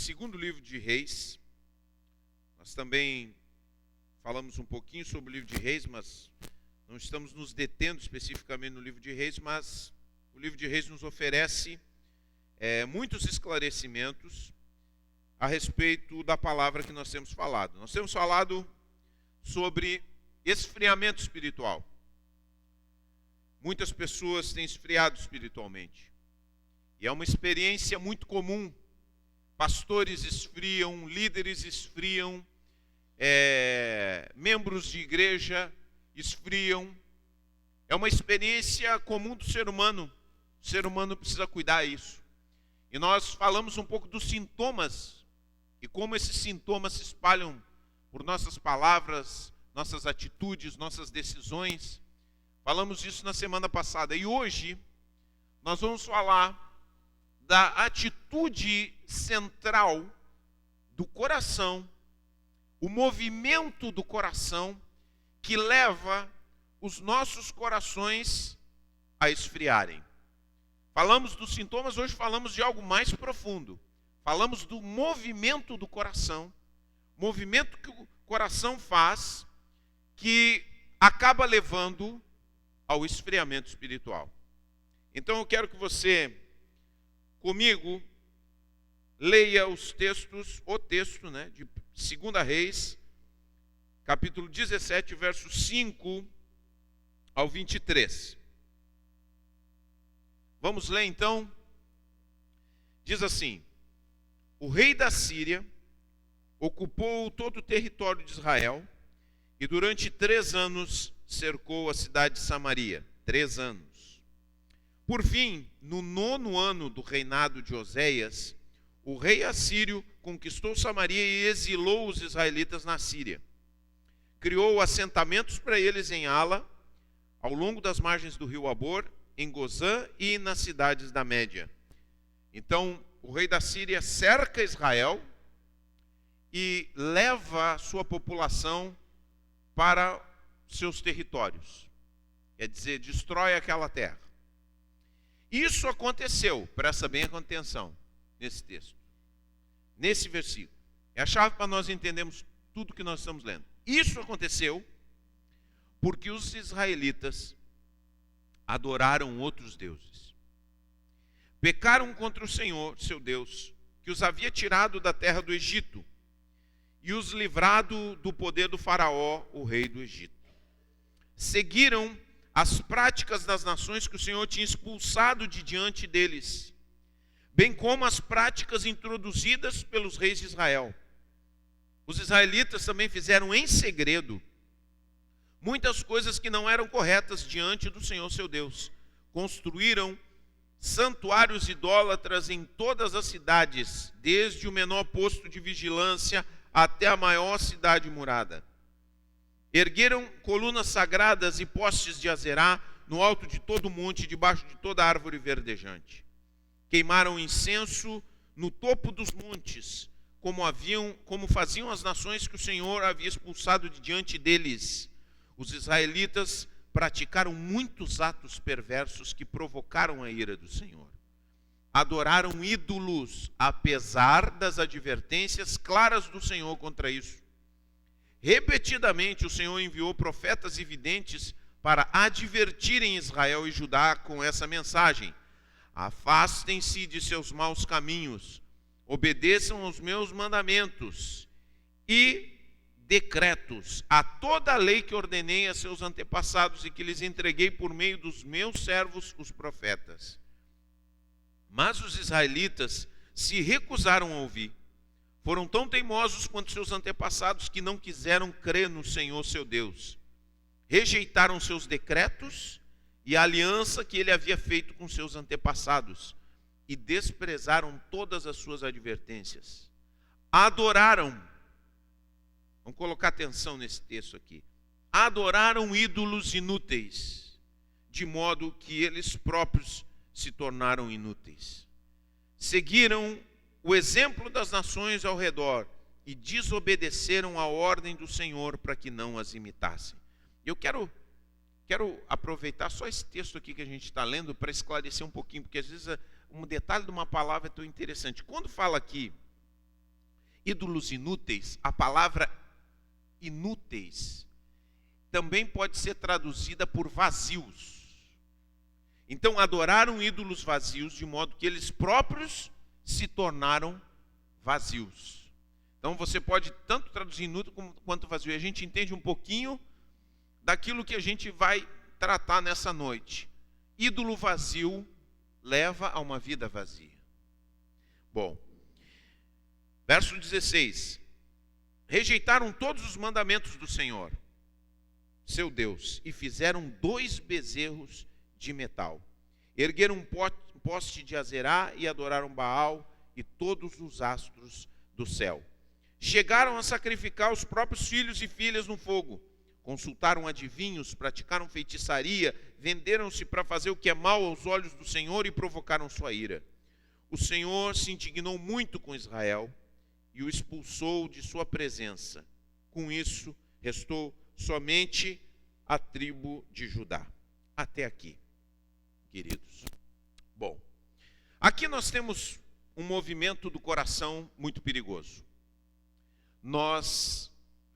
segundo livro de Reis. Nós também falamos um pouquinho sobre o livro de Reis, mas não estamos nos detendo especificamente no livro de Reis, mas o livro de Reis nos oferece muitos esclarecimentos a respeito da palavra que nós temos falado. Nós temos falado sobre esfriamento espiritual. Muitas pessoas têm esfriado espiritualmente. E é uma experiência muito comum. Pastores esfriam, líderes esfriam, membros de igreja esfriam. É uma experiência comum do ser humano. O ser humano precisa cuidar disso. E nós falamos um pouco dos sintomas e como esses sintomas se espalham por nossas palavras, nossas atitudes, nossas decisões. Falamos disso na semana passada. E hoje nós vamos falar da atitude central do coração, o movimento do coração que leva os nossos corações a esfriarem. Falamos dos sintomas, hoje falamos de algo mais profundo. Falamos do movimento do coração, movimento que o coração faz, que acaba levando ao esfriamento espiritual. Então eu quero que você, comigo, leia o texto de 2 Reis, capítulo 17, versos 5 ao 23. Vamos ler então? Diz assim: o rei da Síria ocupou todo o território de Israel e durante 3 anos cercou a cidade de Samaria. 3 anos. Por fim, no 9º ano do reinado de Oséias, o rei assírio conquistou Samaria e exilou os israelitas na Síria. Criou assentamentos para eles em Ala, ao longo das margens do rio Abor, em Gozã e nas cidades da Média. Então, o rei da Síria cerca Israel e leva a sua população para seus territórios. Quer dizer, destrói aquela terra. Isso aconteceu, presta bem atenção nesse texto, nesse versículo. É a chave para nós entendermos tudo que nós estamos lendo. Isso aconteceu porque os israelitas adoraram outros deuses. Pecaram contra o Senhor, seu Deus, que os havia tirado da terra do Egito e os livrado do poder do faraó, o rei do Egito. Seguiram as práticas das nações que o Senhor tinha expulsado de diante deles, bem como as práticas introduzidas pelos reis de Israel. Os israelitas também fizeram em segredo muitas coisas que não eram corretas diante do Senhor seu Deus. Construíram santuários idólatras em todas as cidades, desde o menor posto de vigilância até a maior cidade murada. Ergueram colunas sagradas e postes de Azerá no alto de todo o monte, debaixo de toda árvore verdejante. Queimaram incenso no topo dos montes, como faziam as nações que o Senhor havia expulsado de diante deles. Os israelitas praticaram muitos atos perversos que provocaram a ira do Senhor. Adoraram ídolos, apesar das advertências claras do Senhor contra isso. Repetidamente o Senhor enviou profetas e videntes para advertirem Israel e Judá com essa mensagem: afastem-se de seus maus caminhos, obedeçam aos meus mandamentos e decretos, a toda a lei que ordenei a seus antepassados e que lhes entreguei por meio dos meus servos, os profetas. Mas os israelitas se recusaram a ouvir. Foram tão teimosos quanto seus antepassados que não quiseram crer no Senhor seu Deus. Rejeitaram seus decretos e a aliança que ele havia feito com seus antepassados e desprezaram todas as suas advertências. Adoraram, vamos colocar atenção nesse texto aqui, adoraram ídolos inúteis, de modo que eles próprios se tornaram inúteis. Seguiram o exemplo das nações ao redor e desobedeceram a ordem do Senhor para que não as imitassem. Eu quero aproveitar só esse texto aqui que a gente está lendo para esclarecer um pouquinho, porque às vezes um detalhe de uma palavra é tão interessante. Quando fala aqui ídolos inúteis, a palavra inúteis também pode ser traduzida por vazios. Então adoraram ídolos vazios, de modo que eles próprios se tornaram vazios. Então você pode tanto traduzir inútil quanto vazio. E a gente entende um pouquinho daquilo que a gente vai tratar nessa noite. Ídolo vazio leva a uma vida vazia. Bom, verso 16. Rejeitaram todos os mandamentos do Senhor, seu Deus, e fizeram 2 bezerros de metal. Ergueram um poste de Azerá e adoraram Baal e todos os astros do céu. Chegaram a sacrificar os próprios filhos e filhas no fogo. Consultaram adivinhos, praticaram feitiçaria, venderam-se para fazer o que é mal aos olhos do Senhor e provocaram sua ira. O Senhor se indignou muito com Israel e o expulsou de sua presença. Com isso, restou somente a tribo de Judá. Até aqui, queridos. Bom, aqui nós temos um movimento do coração muito perigoso. Nós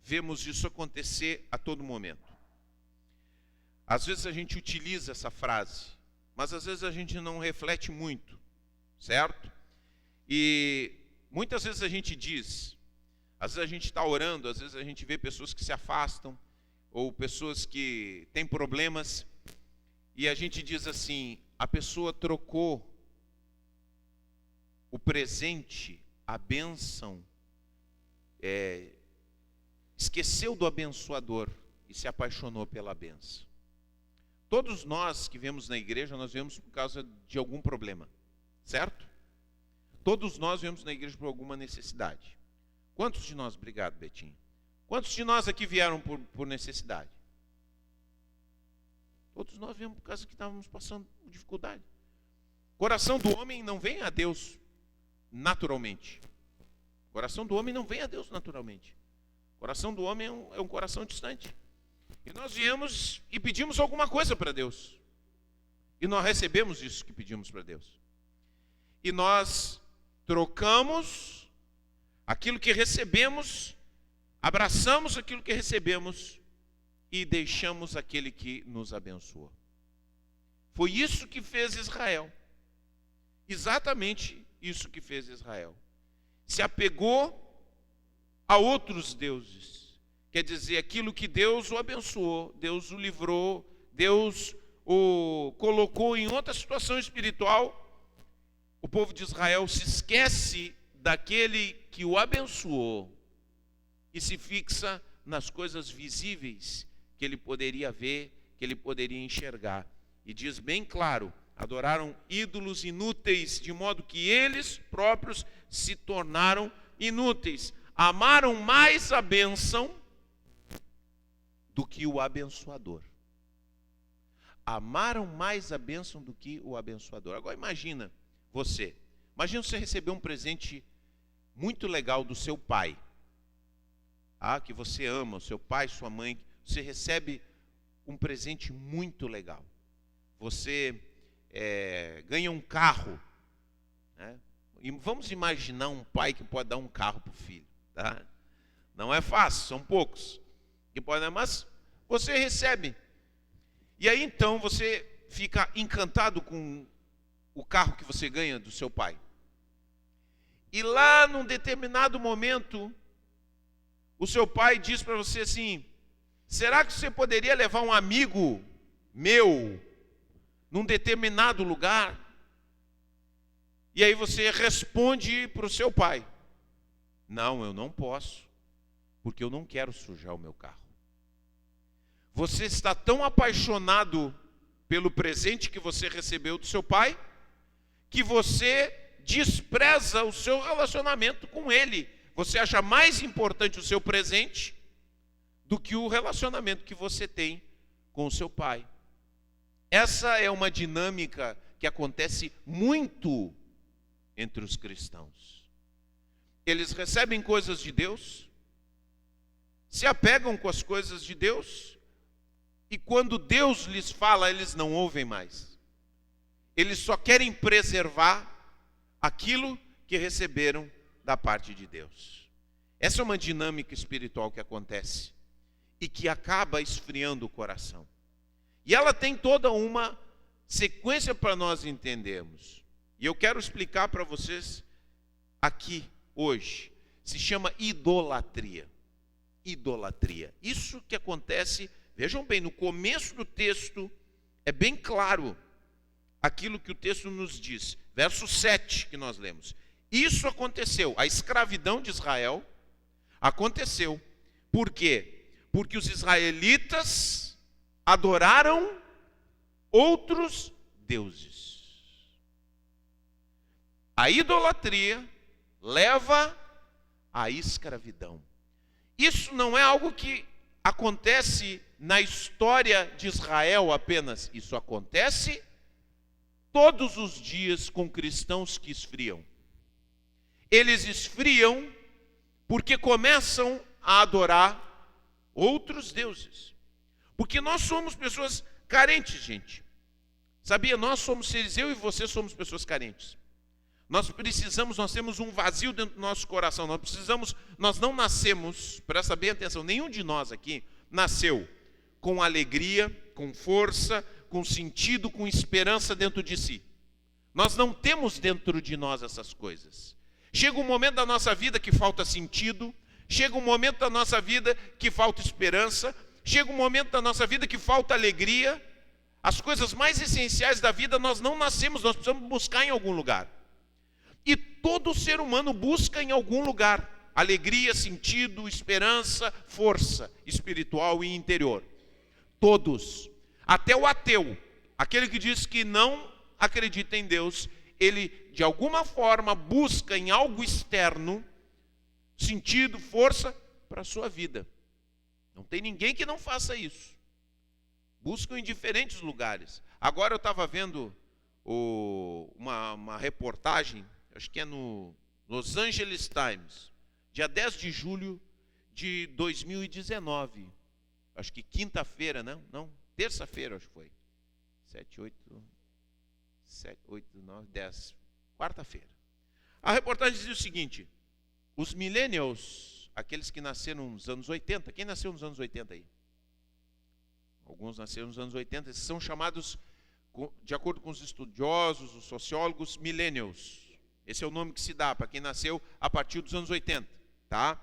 vemos isso acontecer a todo momento. Às vezes a gente utiliza essa frase, mas às vezes a gente não reflete muito, certo? E muitas vezes a gente diz, às vezes a gente está orando, às vezes a gente vê pessoas que se afastam, ou pessoas que têm problemas, e a gente diz assim, a pessoa trocou o presente, a bênção, esqueceu do abençoador e se apaixonou pela bênção. Todos nós que vemos na igreja, nós vemos por causa de algum problema, certo? Todos nós vemos na igreja por alguma necessidade. Quantos de nós, obrigado Betinho, quantos de nós aqui vieram por necessidade? Todos nós viemos por causa que estávamos passando dificuldade. O coração do homem não vem a Deus naturalmente. O coração do homem não vem a Deus naturalmente. O coração do homem é um coração distante. E nós viemos e pedimos alguma coisa para Deus. E nós recebemos isso que pedimos para Deus. E nós trocamos aquilo que recebemos, abraçamos aquilo que recebemos e deixamos aquele que nos abençoou. Foi isso que fez Israel. Exatamente isso que fez Israel. Se apegou a outros deuses. Quer dizer, aquilo que Deus o abençoou, Deus o livrou, Deus o colocou em outra situação espiritual. O povo de Israel se esquece daquele que o abençoou e se fixa nas coisas visíveis que ele poderia ver, que ele poderia enxergar. E diz bem claro, adoraram ídolos inúteis, de modo que eles próprios se tornaram inúteis. Amaram mais a bênção do que o abençoador. Amaram mais a bênção do que o abençoador. Agora imagina você receber um presente muito legal do seu pai. Que você ama, o seu pai, sua mãe. Você recebe um presente muito legal. Você ganha um carro, né? E vamos imaginar um pai que pode dar um carro para o filho, tá? Não é fácil, são poucos que podem, mas você recebe. E aí então você fica encantado com o carro que você ganha do seu pai. E lá num determinado momento, o seu pai diz para você assim: será que você poderia levar um amigo meu num determinado lugar? E aí você responde para o seu pai: não, eu não posso, porque eu não quero sujar o meu carro. Você está tão apaixonado pelo presente que você recebeu do seu pai, que você despreza o seu relacionamento com ele. Você acha mais importante o seu presente do que o relacionamento que você tem com o seu pai. Essa é uma dinâmica que acontece muito entre os cristãos. Eles recebem coisas de Deus, se apegam com as coisas de Deus, e quando Deus lhes fala, eles não ouvem mais. Eles só querem preservar aquilo que receberam da parte de Deus. Essa é uma dinâmica espiritual que acontece e que acaba esfriando o coração. E ela tem toda uma sequência para nós entendermos. E eu quero explicar para vocês aqui, hoje. Se chama idolatria. Idolatria. Isso que acontece, vejam bem, no começo do texto, é bem claro aquilo que o texto nos diz. Verso 7 que nós lemos. Isso aconteceu, a escravidão de Israel aconteceu. Por quê? Porque os israelitas adoraram outros deuses. A idolatria leva à escravidão. Isso não é algo que acontece na história de Israel apenas. Isso acontece todos os dias com cristãos que esfriam. Eles esfriam porque começam a adorar outros deuses. Porque nós somos pessoas carentes, gente. Sabia? Nós somos seres, eu e você somos pessoas carentes. Nós temos um vazio dentro do nosso coração. Nós não nascemos, presta bem atenção, nenhum de nós aqui nasceu com alegria, com força, com sentido, com esperança dentro de si. Nós não temos dentro de nós essas coisas. Chega um momento da nossa vida que falta sentido, chega um momento da nossa vida que falta esperança, chega um momento da nossa vida que falta alegria. As coisas mais essenciais da vida nós não nascemos, nós precisamos buscar em algum lugar. E todo ser humano busca em algum lugar alegria, sentido, esperança, força espiritual e interior. Todos. Até o ateu, aquele que diz que não acredita em Deus, ele de alguma forma busca em algo externo sentido, força para a sua vida. Não tem ninguém que não faça isso. Buscam em diferentes lugares. Agora eu estava vendo uma reportagem, acho que é no Los Angeles Times, dia 10 de julho de 2019. Acho que quinta-feira, não, terça-feira acho que foi. 7, 8, 9, 10, quarta-feira. A reportagem diz o seguinte: os millennials, aqueles que nasceram nos anos 80, quem nasceu nos anos 80 aí? Alguns nasceram nos anos 80, esses são chamados, de acordo com os estudiosos, os sociólogos, millennials. Esse é o nome que se dá para quem nasceu a partir dos anos 80, tá?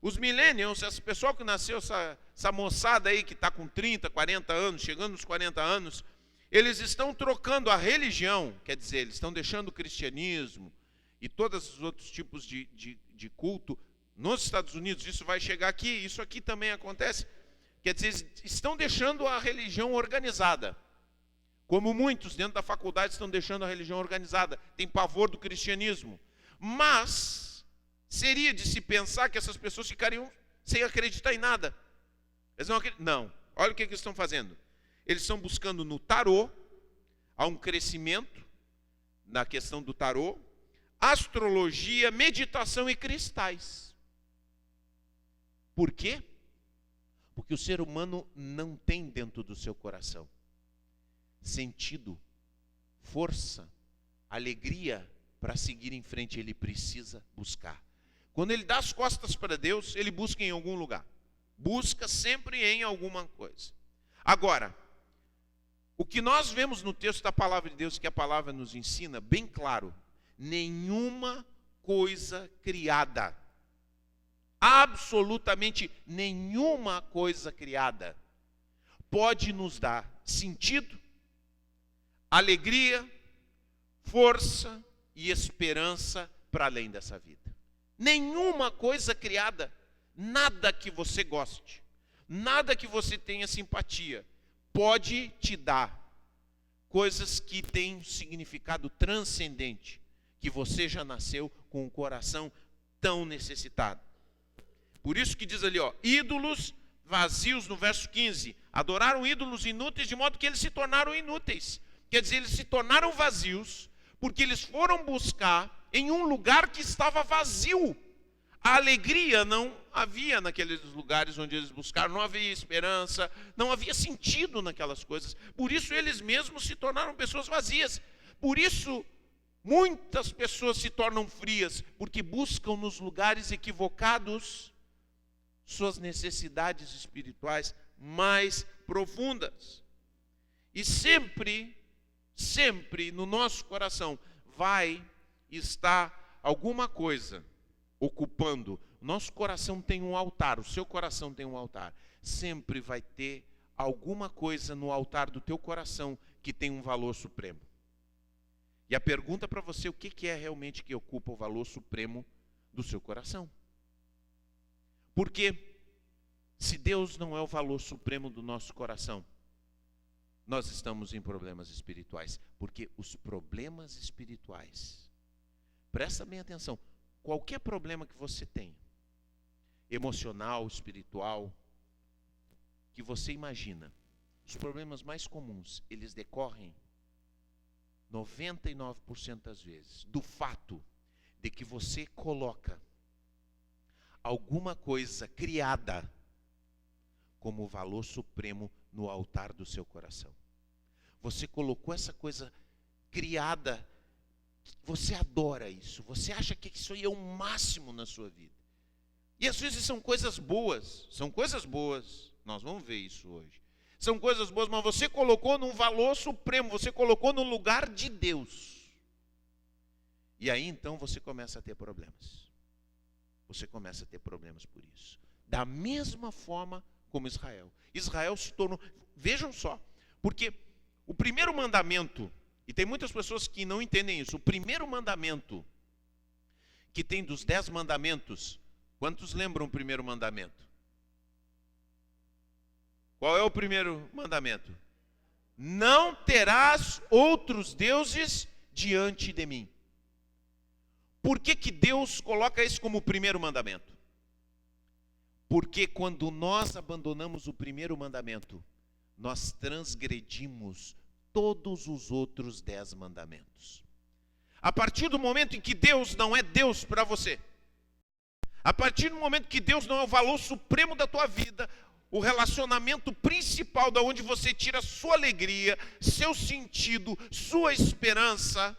Os millennials, esse pessoal que nasceu, essa moçada aí que está com 30, 40 anos, chegando nos 40 anos, eles estão trocando a religião, quer dizer, eles estão deixando o cristianismo e todos os outros tipos de culto. Nos Estados Unidos isso vai chegar aqui, isso aqui também acontece. Quer dizer, eles estão deixando a religião organizada. Como muitos dentro da faculdade estão deixando a religião organizada. Tem pavor do cristianismo. Mas seria de se pensar que essas pessoas ficariam sem acreditar em nada. Eles não acreditam. Não. Olha o que eles estão fazendo. Eles estão buscando no tarô, há um crescimento na questão do tarô, astrologia, meditação e cristais. Por quê? Porque o ser humano não tem dentro do seu coração sentido, força, alegria para seguir em frente. Ele precisa buscar. Quando ele dá as costas para Deus, ele busca em algum lugar. Busca sempre em alguma coisa. Agora, o que nós vemos no texto da palavra de Deus, que a palavra nos ensina, bem claro: nenhuma coisa criada, absolutamente nenhuma coisa criada, pode nos dar sentido, alegria, força e esperança para além dessa vida. Nenhuma coisa criada, nada que você goste, nada que você tenha simpatia, pode te dar coisas que têm um significado transcendente, que você já nasceu com um coração tão necessitado. Por isso que diz ali, ídolos vazios, no verso 15, adoraram ídolos inúteis de modo que eles se tornaram inúteis. Quer dizer, eles se tornaram vazios porque eles foram buscar em um lugar que estava vazio. A alegria não havia naqueles lugares onde eles buscaram, não havia esperança, não havia sentido naquelas coisas. Por isso eles mesmos se tornaram pessoas vazias. Por isso Muitas pessoas se tornam frias porque buscam nos lugares equivocados suas necessidades espirituais mais profundas. E sempre no nosso coração vai estar alguma coisa ocupando. Nosso coração tem um altar, o seu coração tem um altar. Sempre vai ter alguma coisa no altar do teu coração que tem um valor supremo. E a pergunta para você, o que é realmente que ocupa o valor supremo do seu coração? Porque se Deus não é o valor supremo do nosso coração, nós estamos em problemas espirituais. Porque os problemas espirituais, presta bem atenção, qualquer problema que você tenha, emocional, espiritual, que você imagina, os problemas mais comuns, eles decorrem 99% das vezes do fato de que você coloca alguma coisa criada como valor supremo no altar do seu coração. Você colocou essa coisa criada, você adora isso, você acha que isso aí é o máximo na sua vida. E às vezes são coisas boas, nós vamos ver isso hoje. São coisas boas, mas você colocou num valor supremo, você colocou no lugar de Deus. E aí então você começa a ter problemas. Você começa a ter problemas por isso. Da mesma forma como Israel. Israel se tornou, vejam só, porque o primeiro mandamento, e tem muitas pessoas que não entendem isso, o primeiro mandamento que tem dos 10 mandamentos, quantos lembram o primeiro mandamento? Qual é o primeiro mandamento? Não terás outros deuses diante de mim. Por que Deus coloca isso como o primeiro mandamento? Porque quando nós abandonamos o primeiro mandamento, nós transgredimos todos os outros 10 mandamentos. A partir do momento em que Deus não é Deus para você, a partir do momento que Deus não é o valor supremo da tua vida, o relacionamento principal da onde você tira sua alegria, seu sentido, sua esperança,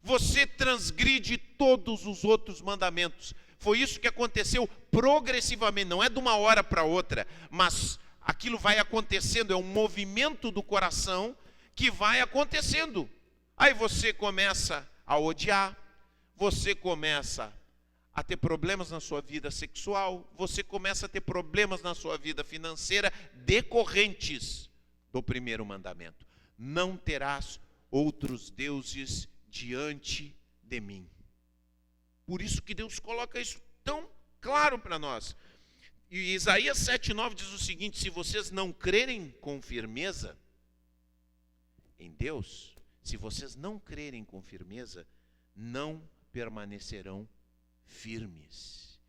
você transgride todos os outros mandamentos. Foi isso que aconteceu progressivamente, não é de uma hora para outra, mas aquilo vai acontecendo, é um movimento do coração que vai acontecendo. Aí você começa a odiar, você começa a ter problemas na sua vida sexual, você começa a ter problemas na sua vida financeira decorrentes do primeiro mandamento. Não terás outros deuses diante de mim. Por isso que Deus coloca isso tão claro para nós. E Isaías 7,9 diz o seguinte: se vocês não crerem com firmeza em Deus, se vocês não crerem com firmeza, não permanecerão firmes.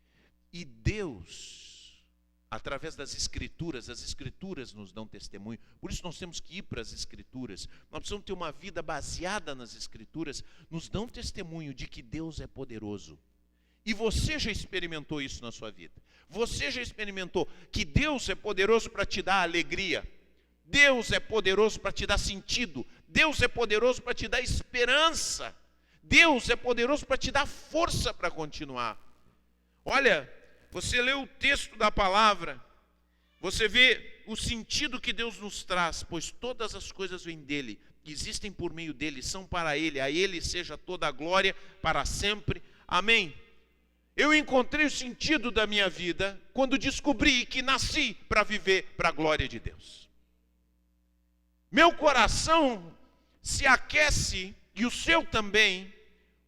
E Deus, através das Escrituras, as Escrituras nos dão testemunho. Por isso nós temos que ir para as Escrituras. Nós precisamos ter uma vida baseada nas Escrituras. Nos dão testemunho de que Deus é poderoso. E você já experimentou isso na sua vida. Você já experimentou que Deus é poderoso para te dar alegria. Deus é poderoso para te dar sentido. Deus é poderoso para te dar esperança. Deus é poderoso para te dar força para continuar. Olha, você lê o texto da palavra, você vê o sentido que Deus nos traz, pois todas as coisas vêm dele, existem por meio dele, são para ele, a ele seja toda a glória para sempre. Amém. Eu encontrei o sentido da minha vida quando descobri que nasci para viver para a glória de Deus. Meu coração se aquece, e o seu também,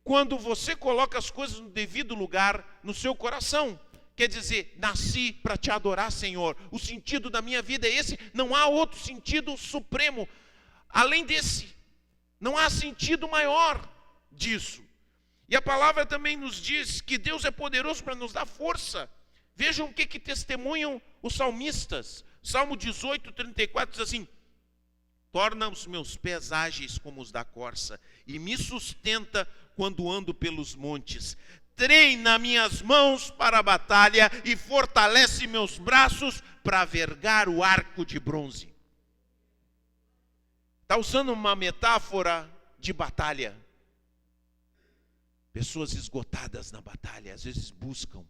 quando você coloca as coisas no devido lugar no seu coração. Quer dizer, nasci para te adorar, Senhor. O sentido da minha vida é esse. Não há outro sentido supremo além desse. Não há sentido maior disso. E a palavra também nos diz que Deus é poderoso para nos dar força. Vejam o que testemunham os salmistas. Salmo 18:34 diz assim: torna os meus pés ágeis como os da corça, e me sustenta quando ando pelos montes. Treina minhas mãos para a batalha e fortalece meus braços para vergar o arco de bronze. Está usando uma metáfora de batalha. Pessoas esgotadas na batalha, às vezes buscam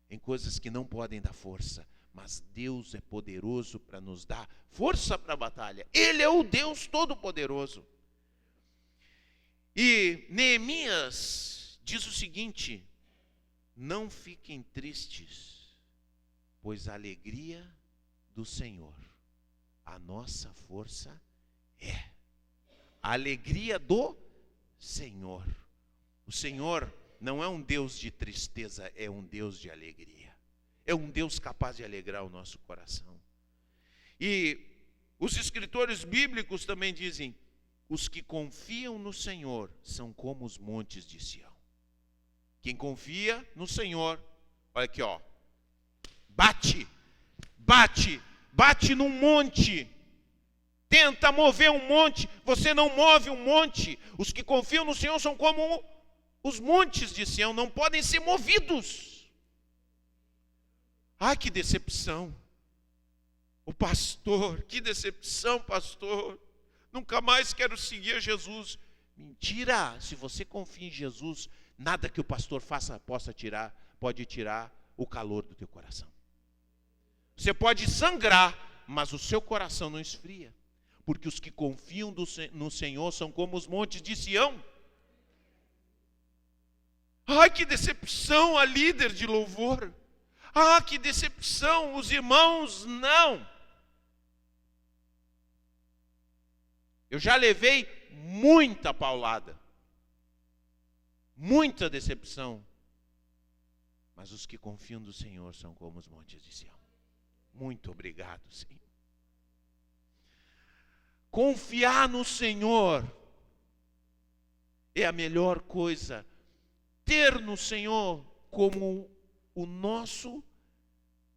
em coisas que não podem dar força, mas Deus é poderoso para nos dar força para a batalha. Ele é o Deus Todo-Poderoso. E Neemias diz o seguinte: não fiquem tristes, pois a alegria do Senhor, a nossa força é. A alegria do Senhor. O Senhor não é um Deus de tristeza, é um Deus de alegria. É um Deus capaz de alegrar o nosso coração. E os escritores bíblicos também dizem: os que confiam no Senhor são como os montes de Sião. Quem confia no Senhor, olha aqui, ó, bate num monte. Tenta mover um monte, você não move um monte. Os que confiam no Senhor são como os montes de Sião, não podem ser movidos. Ai, que decepção. O pastor, que decepção, pastor. Nunca mais quero seguir a Jesus. Mentira! Se você confia em Jesus, nada que o pastor faça pode tirar o calor do teu coração. Você pode sangrar, mas o seu coração não esfria. Porque os que confiam no Senhor são como os montes de Sião. Ai, que decepção a líder de louvor. Ah, que decepção, os irmãos não. Eu já levei muita paulada, muita decepção. Mas os que confiam no Senhor são como os montes de Sião. Muito obrigado, Senhor. Confiar no Senhor é a melhor coisa. Ter no Senhor como o nosso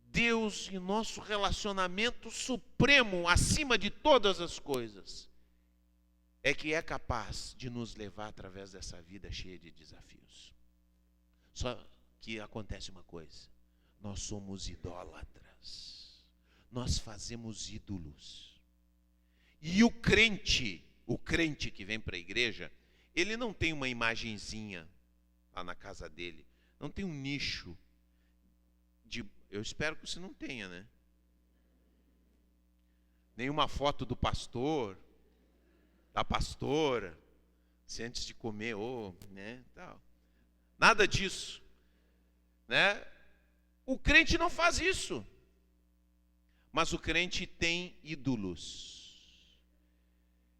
Deus e nosso relacionamento supremo, acima de todas as coisas, é que é capaz de nos levar através dessa vida cheia de desafios. Só que acontece uma coisa: nós somos idólatras, nós fazemos ídolos. E o crente que vem para a igreja, ele não tem uma imagenzinha lá na casa dele, não tem um nicho de, eu espero que você não tenha, né? Nenhuma foto do pastor, da pastora, se antes de comer, né, tal. Nada disso, né? O crente não faz isso. Mas o crente tem ídolos.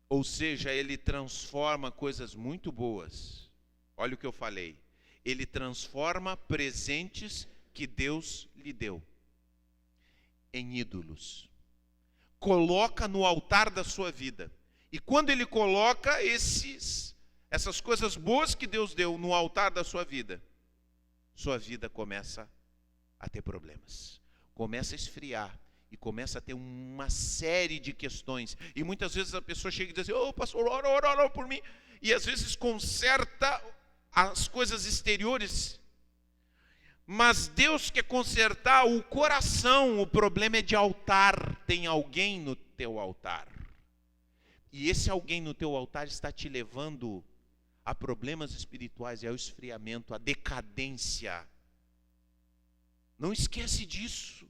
Ou seja, ele transforma coisas muito boas. Olha o que eu falei. Ele transforma presentes que Deus lhe deu em ídolos. Coloca no altar da sua vida. E quando ele coloca essas coisas boas que Deus deu no altar da sua vida começa a ter problemas. Começa a esfriar. E começa a ter uma série de questões. E muitas vezes a pessoa chega e diz assim: pastor, ora por mim. E às vezes conserta as coisas exteriores. Mas Deus quer consertar o coração. O problema é de altar. Tem alguém no teu altar. E esse alguém no teu altar está te levando a problemas espirituais, e ao esfriamento, à decadência. Não esquece disso.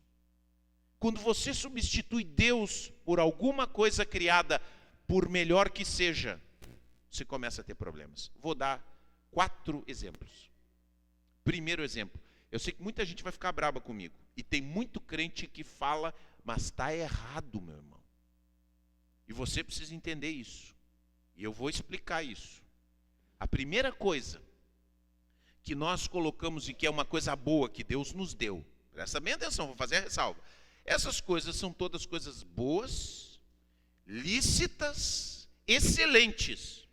Quando você substitui Deus por alguma coisa criada, por melhor que seja, você começa a ter problemas. Vou dar 4 exemplos. Primeiro exemplo. Eu sei que muita gente vai ficar brava comigo. E tem muito crente que fala, mas está errado, meu irmão. E você precisa entender isso. E eu vou explicar isso. A primeira coisa que nós colocamos e que é uma coisa boa que Deus nos deu. Presta bem atenção, vou fazer a ressalva. Essas coisas são todas coisas boas, lícitas, excelentes,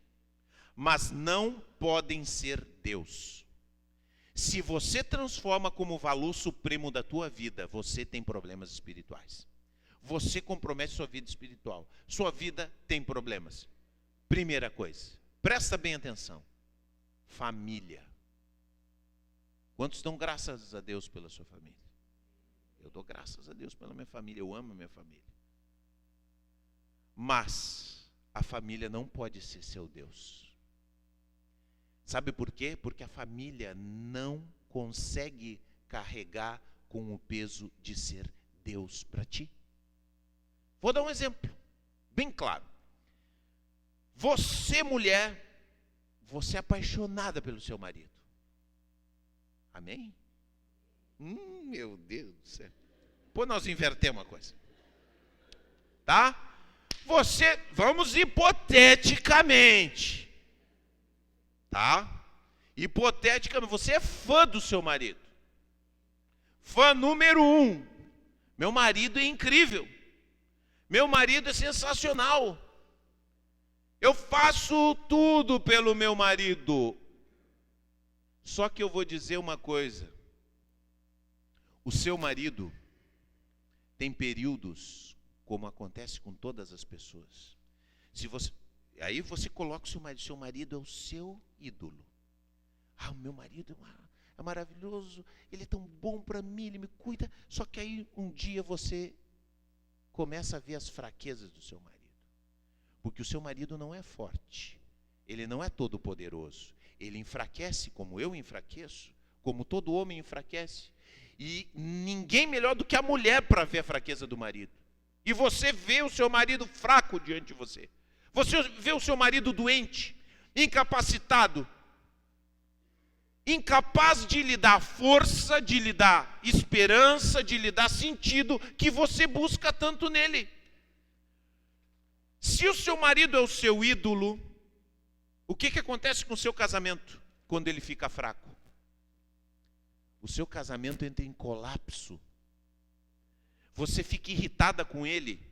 mas não podem ser Deus. Se você transforma como valor supremo da tua vida, você tem problemas espirituais. Você compromete sua vida espiritual. Sua vida tem problemas. Primeira coisa, presta bem atenção. Família. Quantos dão graças a Deus pela sua família? Eu dou graças a Deus pela minha família, eu amo a minha família. Mas a família não pode ser seu Deus. Sabe por quê? Porque a família não consegue carregar com o peso de ser Deus para ti. Vou dar um exemplo bem claro. Você, mulher, você é apaixonada pelo seu marido. Amém? Meu Deus do céu. Pô, nós invertemos uma coisa. Tá? Você, vamos hipoteticamente. Tá? Hipoteticamente, você é fã do seu marido. Fã número 1. Meu marido é incrível. Meu marido é sensacional. Eu faço tudo pelo meu marido. Só que eu vou dizer uma coisa. O seu marido tem períodos, como acontece com todas as pessoas. Aí você coloca o seu marido é o seu ídolo. O meu marido é maravilhoso, ele é tão bom para mim, ele me cuida. Só que aí um dia você começa a ver as fraquezas do seu marido. Porque o seu marido não é forte, ele não é todo poderoso. Ele enfraquece como eu enfraqueço, como todo homem enfraquece. E ninguém melhor do que a mulher para ver a fraqueza do marido. E você vê o seu marido fraco diante de você. Você vê o seu marido doente, incapacitado, incapaz de lhe dar força, de lhe dar esperança, de lhe dar sentido que você busca tanto nele. Se o seu marido é o seu ídolo, o que acontece com o seu casamento quando ele fica fraco? O seu casamento entra em colapso. Você fica irritada com ele.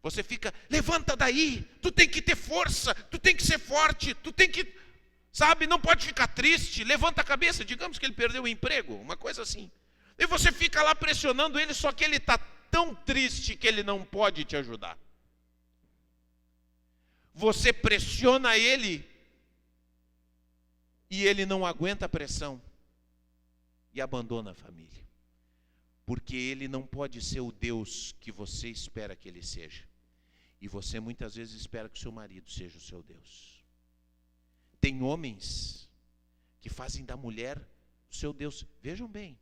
Você fica, levanta daí, tu tem que ter força, tu tem que ser forte, tu tem que, sabe, não pode ficar triste, levanta a cabeça, digamos que ele perdeu o emprego, uma coisa assim. E você fica lá pressionando ele, só que ele está tão triste que ele não pode te ajudar. Você pressiona ele e ele não aguenta a pressão e abandona a família. Porque ele não pode ser o Deus que você espera que ele seja. E você muitas vezes espera que o seu marido seja o seu Deus. Tem homens que fazem da mulher o seu Deus. Vejam bem,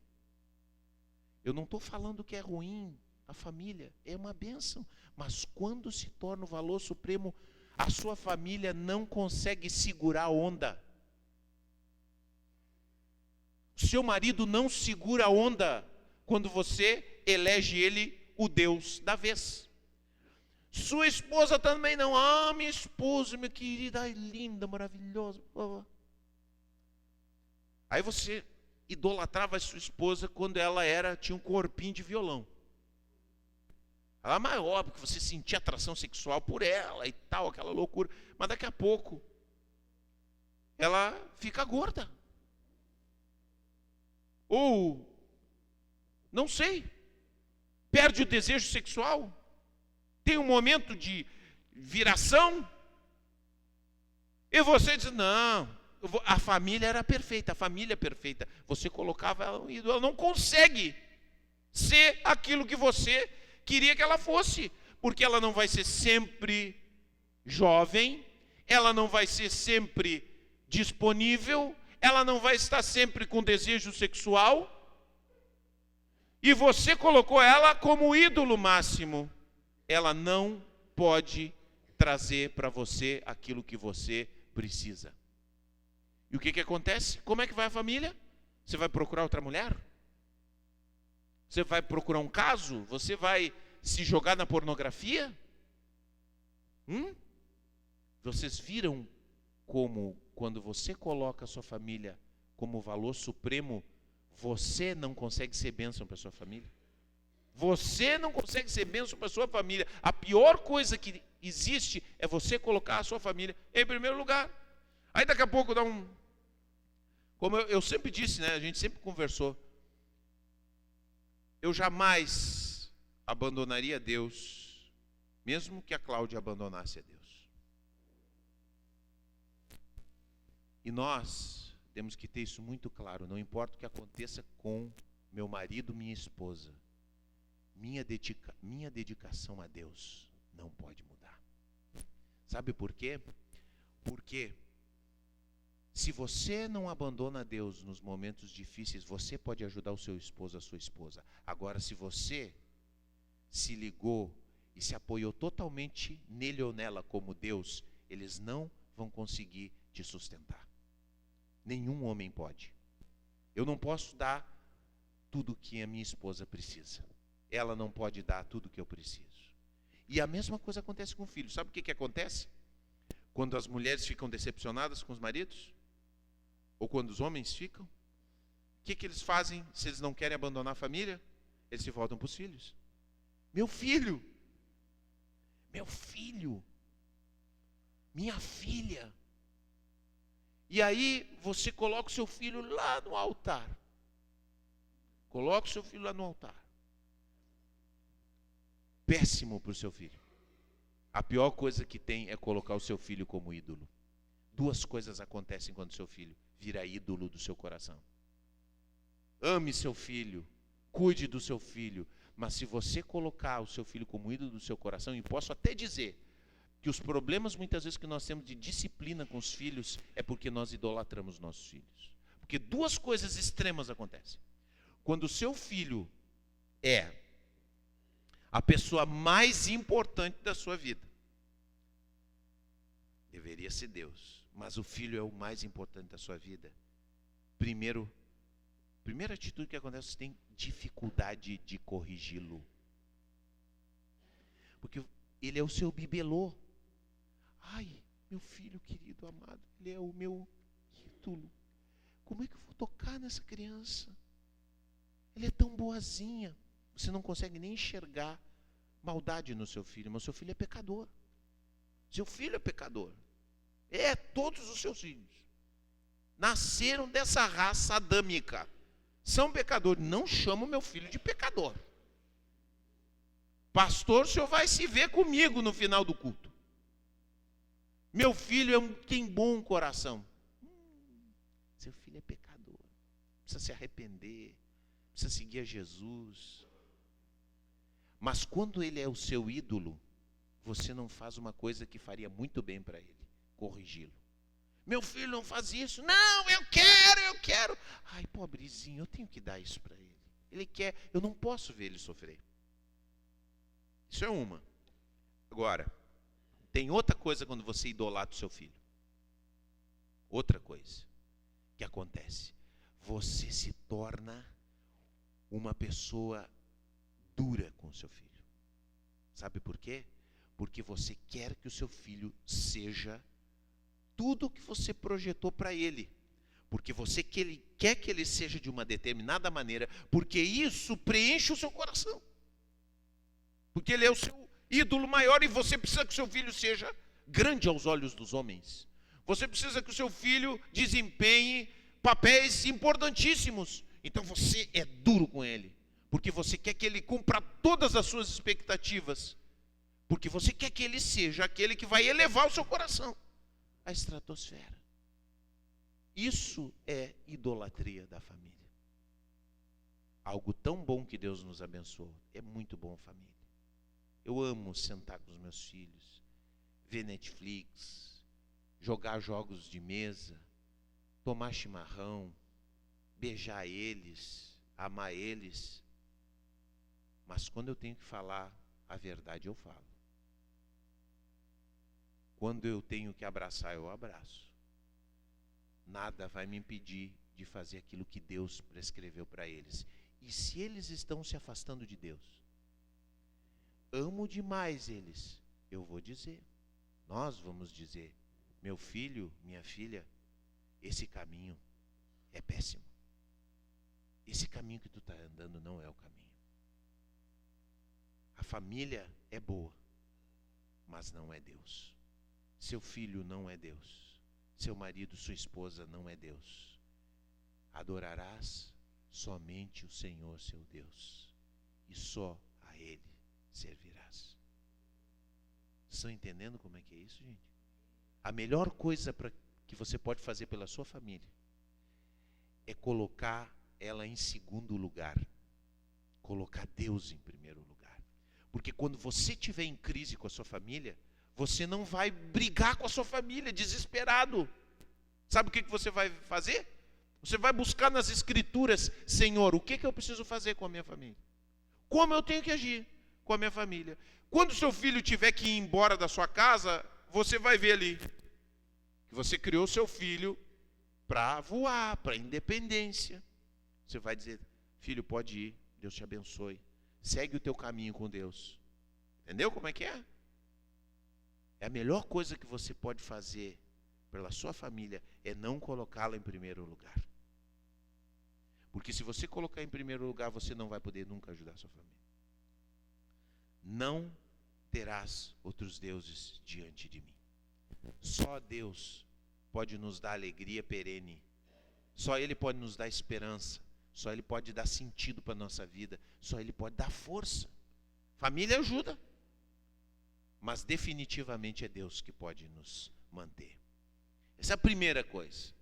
eu não estou falando que é ruim a família, é uma bênção. Mas quando se torna o valor supremo, a sua família não consegue segurar a onda. O seu marido não segura a onda quando você elege ele o Deus da vez. Sua esposa também não. Minha esposa, minha querida, linda, maravilhosa. Aí você idolatrava a sua esposa quando ela tinha um corpinho de violão. Ela é mais óbvio que você sentia atração sexual por ela e tal, aquela loucura. Mas daqui a pouco, ela fica gorda. Ou, não sei, perde o desejo sexual. Tem um momento de viração. E você diz, não, a família era perfeita, a família é perfeita. Você colocava ela no ídolo, ela não consegue ser aquilo que você queria que ela fosse. Porque ela não vai ser sempre jovem, ela não vai ser sempre disponível, ela não vai estar sempre com desejo sexual. E você colocou ela como ídolo máximo. Ela não pode trazer para você aquilo que você precisa. E o que acontece? Como é que vai a família? Você vai procurar outra mulher? Você vai procurar um caso? Você vai se jogar na pornografia? Vocês viram como, quando você coloca a sua família como valor supremo, você não consegue ser bênção para a sua família? Você não consegue ser bênção para a sua família. A pior coisa que existe é você colocar a sua família em primeiro lugar. Aí daqui a pouco dá um... Como eu sempre disse, né? A gente sempre conversou. Eu jamais abandonaria Deus, mesmo que a Cláudia abandonasse a Deus. E nós temos que ter isso muito claro. Não importa o que aconteça com meu marido, minha esposa. Minha dedicação a Deus não pode mudar. Sabe por quê? Porque Se você não abandona Deus nos momentos difíceis, você pode ajudar o seu esposo, a sua esposa. Agora, se você se ligou e se apoiou totalmente nele ou nela como Deus, eles não vão conseguir te sustentar. Nenhum homem pode. Eu não posso dar tudo o que a minha esposa precisa. Ela não pode dar tudo o que eu preciso. E a mesma coisa acontece com o filho. Sabe o que acontece? Quando as mulheres ficam decepcionadas com os maridos? Ou quando os homens ficam? O que eles fazem se eles não querem abandonar a família? Eles se voltam para os filhos. Meu filho, minha filha. E aí você coloca o seu filho lá no altar. Coloca o seu filho lá no altar. Péssimo para o seu filho. A pior coisa que tem é colocar o seu filho como ídolo. Duas coisas acontecem quando o seu filho vira ídolo do seu coração. Ame seu filho, cuide do seu filho, mas se você colocar o seu filho como ídolo do seu coração, e posso até dizer que os problemas muitas vezes que nós temos de disciplina com os filhos é porque nós idolatramos nossos filhos. Porque duas coisas extremas acontecem. Quando o seu filho é a pessoa mais importante da sua vida, deveria ser Deus, mas o filho é o mais importante da sua vida. Primeira atitude que acontece, você tem dificuldade de corrigi-lo. Porque ele é o seu bibelô. Ai, meu filho querido, amado, ele é o meu ídolo. Como é que eu vou tocar nessa criança? Ele é tão boazinha. Você não consegue nem enxergar maldade no seu filho, mas o seu filho é pecador. Seu filho é pecador. Todos os seus filhos nasceram dessa raça adâmica. São pecadores. Não chamo meu filho de pecador. Pastor, o senhor vai se ver comigo no final do culto. Meu filho tem bom coração. Seu filho é pecador. Precisa se arrepender. Precisa seguir a Jesus. Mas quando ele é o seu ídolo, você não faz uma coisa que faria muito bem para ele. Corrigi-lo. Meu filho não faz isso. Não, eu quero. Ai, pobrezinho, eu tenho que dar isso para ele. Ele quer, eu não posso ver ele sofrer. Isso é uma. Agora, tem outra coisa quando você idolatra o seu filho. Outra coisa que acontece. Você se torna uma pessoa dura com o seu filho. Sabe por quê? Porque você quer que o seu filho seja tudo o que você projetou para ele. Porque você quer que ele seja de uma determinada maneira, porque isso preenche o seu coração. Porque ele é o seu ídolo maior e você precisa que o seu filho seja grande aos olhos dos homens. Você precisa que o seu filho desempenhe papéis importantíssimos. Então você é duro com ele, porque você quer que ele cumpra todas as suas expectativas. Porque você quer que ele seja aquele que vai elevar o seu coração à estratosfera. Isso é idolatria da família. Algo tão bom que Deus nos abençoou. É muito bom, família. Eu amo sentar com os meus filhos, ver Netflix, jogar jogos de mesa, tomar chimarrão, beijar eles, amar eles. Mas quando eu tenho que falar a verdade, eu falo. Quando eu tenho que abraçar, eu abraço. Nada vai me impedir de fazer aquilo que Deus prescreveu para eles. E se eles estão se afastando de Deus, amo demais eles, eu vou dizer, nós vamos dizer, meu filho, minha filha, esse caminho é péssimo. Esse caminho que tu está andando não é o caminho. A família é boa, mas não é Deus. Seu filho não é Deus. Seu marido, sua esposa não é Deus. Adorarás somente o Senhor, seu Deus, e só a Ele servirás. Estão entendendo como é que é isso, gente? A melhor coisa que você pode fazer pela sua família é colocar ela em segundo lugar. Colocar Deus em primeiro lugar. Porque quando você estiver em crise com a sua família, você não vai brigar com a sua família desesperado. Sabe o que você vai fazer? Você vai buscar nas Escrituras: Senhor, o que eu preciso fazer com a minha família? Como eu tenho que agir com a minha família? Quando seu filho tiver que ir embora da sua casa, você vai ver ali que você criou seu filho para voar, para independência. Você vai dizer: filho, pode ir, Deus te abençoe. Segue o teu caminho com Deus. Entendeu como é que é? É a melhor coisa que você pode fazer pela sua família é não colocá-la em primeiro lugar. Porque se você colocar em primeiro lugar, você não vai poder nunca ajudar a sua família. Não terás outros deuses diante de mim. Só Deus pode nos dar alegria perene. Só Ele pode nos dar esperança. Só Ele pode dar sentido para a nossa vida. Só Ele pode dar força. Família ajuda. Mas definitivamente é Deus que pode nos manter. Essa é a primeira coisa.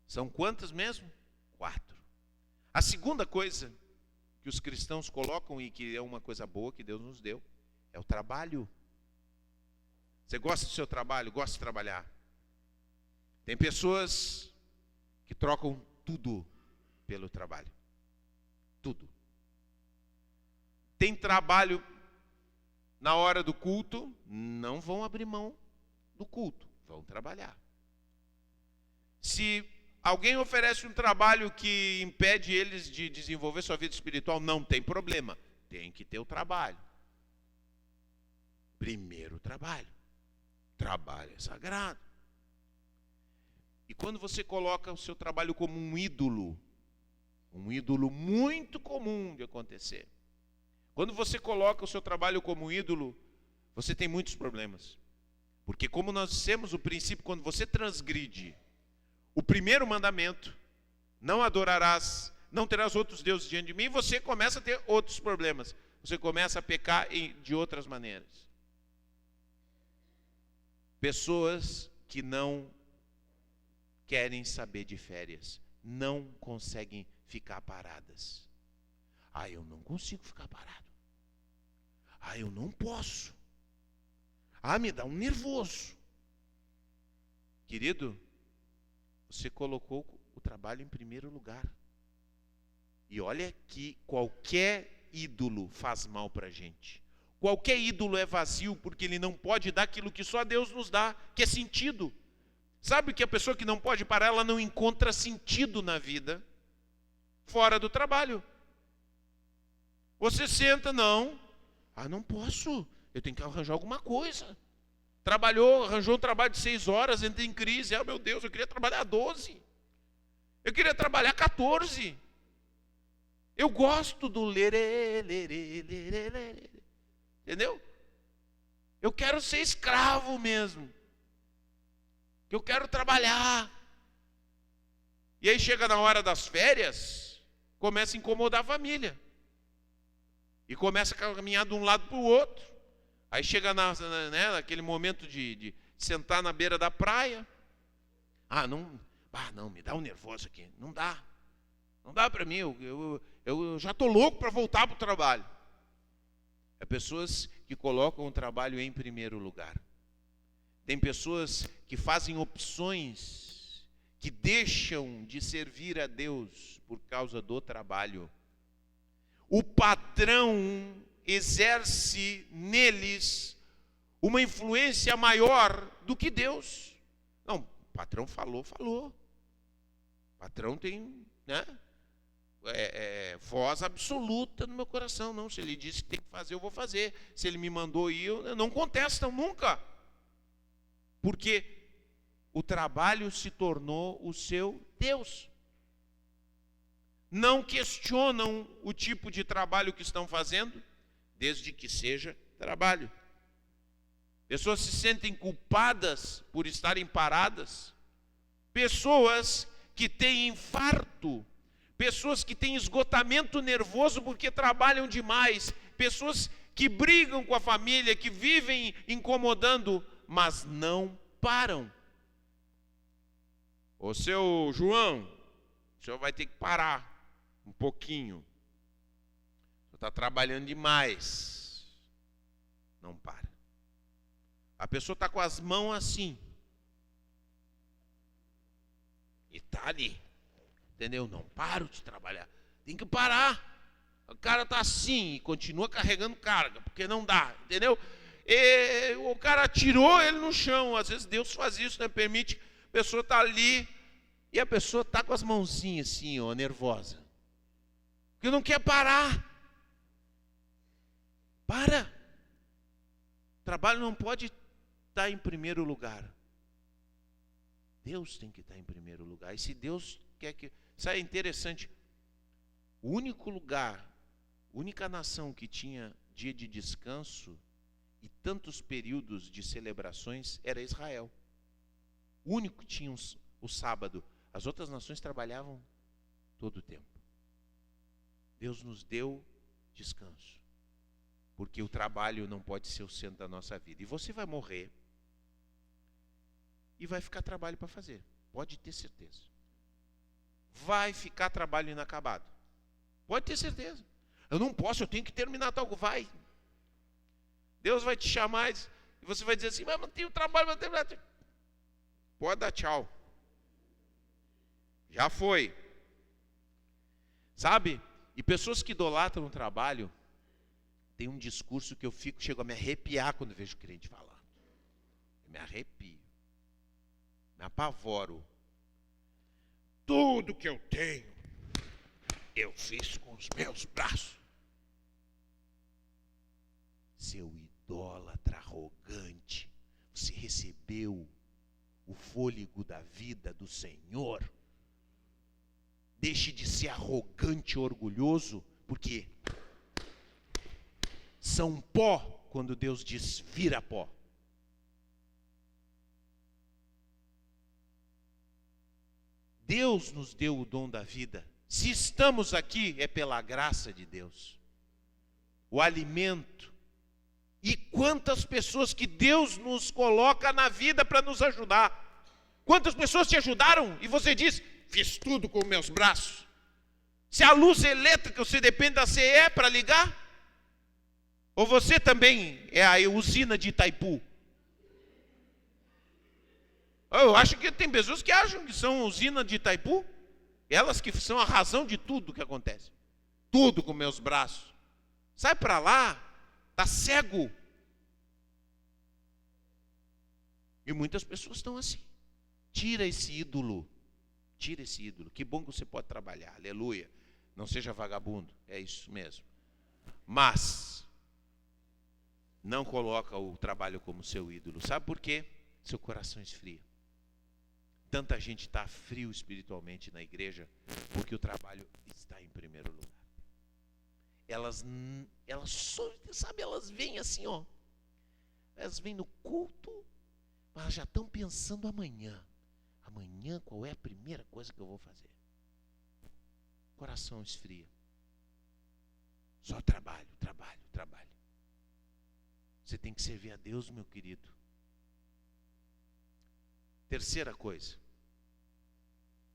São quantas mesmo? 4. A segunda coisa que os cristãos colocam, e que é uma coisa boa que Deus nos deu, é o trabalho. Você gosta do seu trabalho? Gosta de trabalhar? Tem pessoas que trocam tudo pelo trabalho. Tudo. Tem trabalho na hora do culto, não vão abrir mão do culto, vão trabalhar. Se alguém oferece um trabalho que impede eles de desenvolver sua vida espiritual, não tem problema, tem que ter o trabalho. Primeiro o trabalho. Trabalho é sagrado. E quando você coloca o seu trabalho como um ídolo muito comum de acontecer. Quando você coloca o seu trabalho como um ídolo, você tem muitos problemas. Porque como nós dissemos, o princípio, quando você transgride o primeiro mandamento, não adorarás, não terás outros deuses diante de mim, você começa a ter outros problemas. Você começa a pecar de outras maneiras. Pessoas que não querem saber de férias, não conseguem ficar paradas. Eu não consigo ficar parado. Eu não posso. Me dá um nervoso. Querido, você colocou o trabalho em primeiro lugar. E olha que qualquer ídolo faz mal para a gente. Qualquer ídolo é vazio porque ele não pode dar aquilo que só Deus nos dá, que é sentido. Sabe que a pessoa que não pode parar, ela não encontra sentido na vida fora do trabalho. Você senta, não posso, eu tenho que arranjar alguma coisa. Arranjou um trabalho de 6 horas, entra em crise. Meu Deus, eu queria trabalhar 12. Eu queria trabalhar 14. Eu gosto do lerê. Entendeu? Eu quero ser escravo mesmo. Eu quero trabalhar. E aí chega na hora das férias, começa a incomodar a família. E começa a caminhar de um lado para o outro. Aí chega naquele momento de sentar na beira da praia. Não, me dá um nervoso aqui. Não dá. Não dá para mim. Eu já estou louco para voltar para o trabalho. É pessoas que colocam o trabalho em primeiro lugar. Tem pessoas que fazem opções, que deixam de servir a Deus por causa do trabalho. O patrão exerce neles uma influência maior do que Deus. Não, o patrão falou. O patrão tem, voz absoluta no meu coração. Não, se ele disse que tem que fazer, eu vou fazer. Se ele me mandou ir, eu não contestam nunca. Porque o trabalho se tornou o seu Deus. Não questionam o tipo de trabalho que estão fazendo, desde que seja trabalho. Pessoas se sentem culpadas por estarem paradas. Pessoas que têm infarto. Pessoas que têm esgotamento nervoso porque trabalham demais. Pessoas que brigam com a família, que vivem incomodando, mas não param. Ô seu João, o senhor vai ter que parar um pouquinho. Você está trabalhando demais. Não para. A pessoa está com as mãos assim. E tá ali. Entendeu? Não paro de trabalhar. Tem que parar. O cara tá assim e continua carregando carga, porque não dá, entendeu? E o cara tirou ele no chão. Às vezes Deus faz isso, né? Permite, a pessoa tá ali e a pessoa tá com as mãozinhas assim, ó, nervosa. Porque não quer parar. Para. O trabalho não pode estar em primeiro lugar. Deus tem que estar em primeiro lugar. E se Deus quer que... Isso é interessante. O único lugar, única nação que tinha dia de descanso e tantos períodos de celebrações era Israel. O único que tinha o sábado. As outras nações trabalhavam todo o tempo. Deus nos deu descanso. Porque o trabalho não pode ser o centro da nossa vida. E você vai morrer e vai ficar trabalho para fazer. Pode ter certeza. Vai ficar trabalho inacabado. Pode ter certeza. Eu não posso, eu tenho que terminar tal. Vai. Deus vai te chamar e você vai dizer assim, mas não tenho trabalho para terminar. Pode dar tchau. Já foi. Sabe? E pessoas que idolatram o trabalho, tem um discurso que eu chego a me arrepiar quando vejo crente falar. Eu me arrepio. Me apavoro. Tudo que eu tenho, eu fiz com os meus braços. Seu idólatra arrogante, você recebeu o fôlego da vida do Senhor. Deixe de ser arrogante e orgulhoso, porque são pó quando Deus diz vira pó. Deus nos deu o dom da vida. Se estamos aqui, é pela graça de Deus. O alimento. E quantas pessoas que Deus nos coloca na vida para nos ajudar. Quantas pessoas te ajudaram e você diz, fiz tudo com meus braços. Se a luz elétrica você depende da CE para ligar? Ou você também é a usina de Itaipu? Eu acho que tem pessoas que acham que são usina de Itaipu. Elas que são a razão de tudo que acontece. Tudo com meus braços. Sai para lá, tá cego. E muitas pessoas estão assim. Tira esse ídolo. Tira esse ídolo. Que bom que você pode trabalhar. Aleluia. Não seja vagabundo. É isso mesmo. Mas não coloca o trabalho como seu ídolo. Sabe por quê? Seu coração esfria. Tanta gente está frio espiritualmente na igreja porque o trabalho está em primeiro lugar. Elas só, sabe, elas vêm assim, ó. Elas vêm no culto, mas elas já estão pensando amanhã. Amanhã qual é a primeira coisa que eu vou fazer? Coração esfria. Só trabalho, trabalho, trabalho. Você tem que servir a Deus, meu querido. Terceira coisa.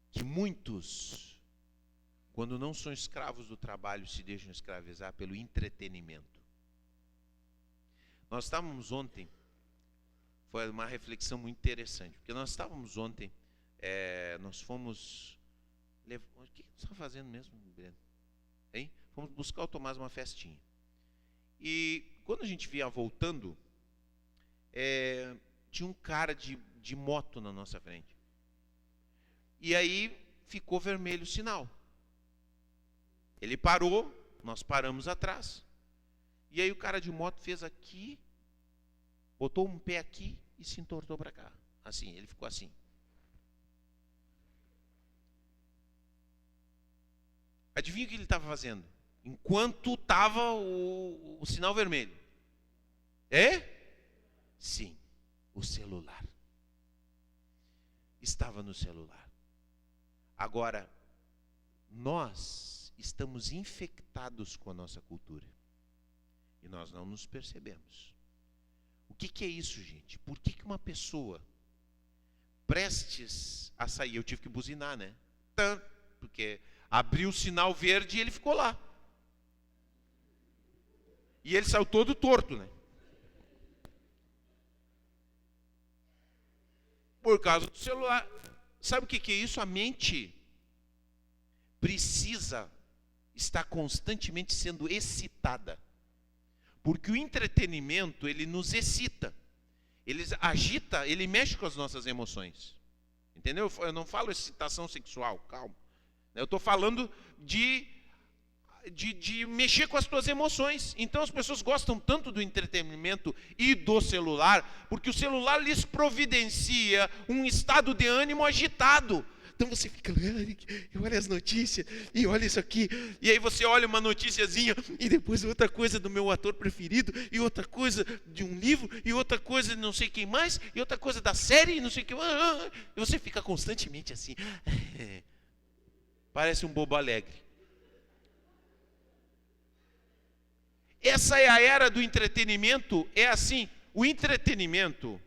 Que muitos, quando não são escravos do trabalho, se deixam escravizar pelo entretenimento. Nós estávamos ontem, foi uma reflexão muito interessante, porque nós estávamos ontem, nós fomos, o que nós estávamos fazendo mesmo, Breno? Hein? Fomos buscar o Tomás uma festinha. E quando a gente vinha voltando, tinha um cara de moto na nossa frente. E aí ficou vermelho o sinal. Ele parou, nós paramos atrás. E aí o cara de moto fez aqui, botou um pé aqui e se entortou para cá. Assim, ele ficou assim. Adivinha o que ele estava fazendo? Enquanto estava o sinal vermelho. Sim, o celular. Estava no celular. Agora, nós estamos infectados com a nossa cultura. E nós não nos percebemos. O que é isso, gente? Por que uma pessoa prestes a sair, eu tive que buzinar, né? Porque abriu o sinal verde e ele ficou lá. E ele saiu todo torto, né? Por causa do celular. sabe o que é isso? A mente precisa estar constantemente sendo excitada. Porque o entretenimento, ele nos excita. Ele agita, ele mexe com as nossas emoções. Entendeu? Eu não falo excitação sexual, calma. Eu estou falando de mexer com as tuas emoções. Então as pessoas gostam tanto do entretenimento e do celular, porque o celular lhes providencia um estado de ânimo agitado. Então você fica, olha as notícias, e olha isso aqui, e aí você olha uma noticiazinha, e depois outra coisa do meu ator preferido, e outra coisa de um livro, e outra coisa de não sei quem mais, e outra coisa da série, e não sei o que, e você fica constantemente assim, parece um bobo alegre. Essa é a era do entretenimento, é assim, o entretenimento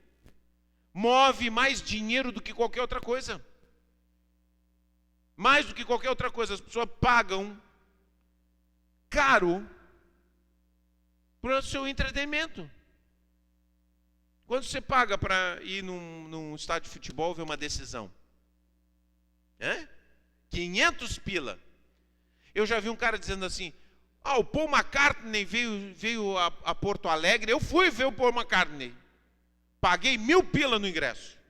move mais dinheiro do que qualquer outra coisa. Mais do que qualquer outra coisa, as pessoas pagam caro para o seu entretenimento. Quando você paga para ir num estádio de futebol ver uma decisão? 500 pila. Eu já vi um cara dizendo assim, o Paul McCartney veio a Porto Alegre, eu fui ver o Paul McCartney. Paguei 1.000 pila no ingresso.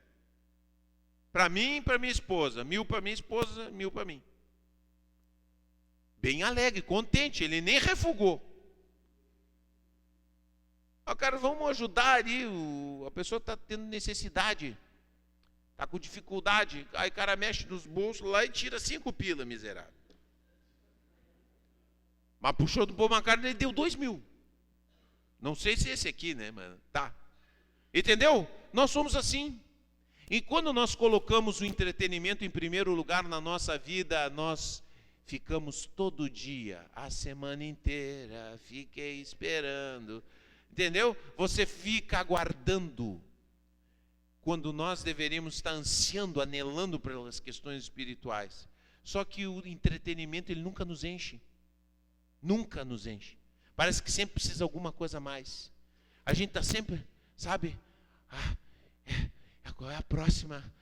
Para mim e para minha esposa. 1.000 para minha esposa, 1.000 para mim. Bem alegre, contente, ele nem refugou. Cara, vamos ajudar ali, a pessoa está tendo necessidade, está com dificuldade. Aí o cara mexe nos bolsos lá e tira 5 pila, miserável. Mas puxou do Paul McCartney, ele deu 2.000. Não sei se esse aqui, né, mas tá. Entendeu? Nós somos assim. E quando nós colocamos o entretenimento em primeiro lugar na nossa vida, nós ficamos todo dia, a semana inteira, fiquei esperando. Entendeu? Você fica aguardando, quando nós deveríamos estar ansiando, anelando pelas questões espirituais. Só que o entretenimento, ele nunca nos enche. Nunca nos enche. Parece que sempre precisa de alguma coisa a mais. A gente está sempre, sabe, qual é a próxima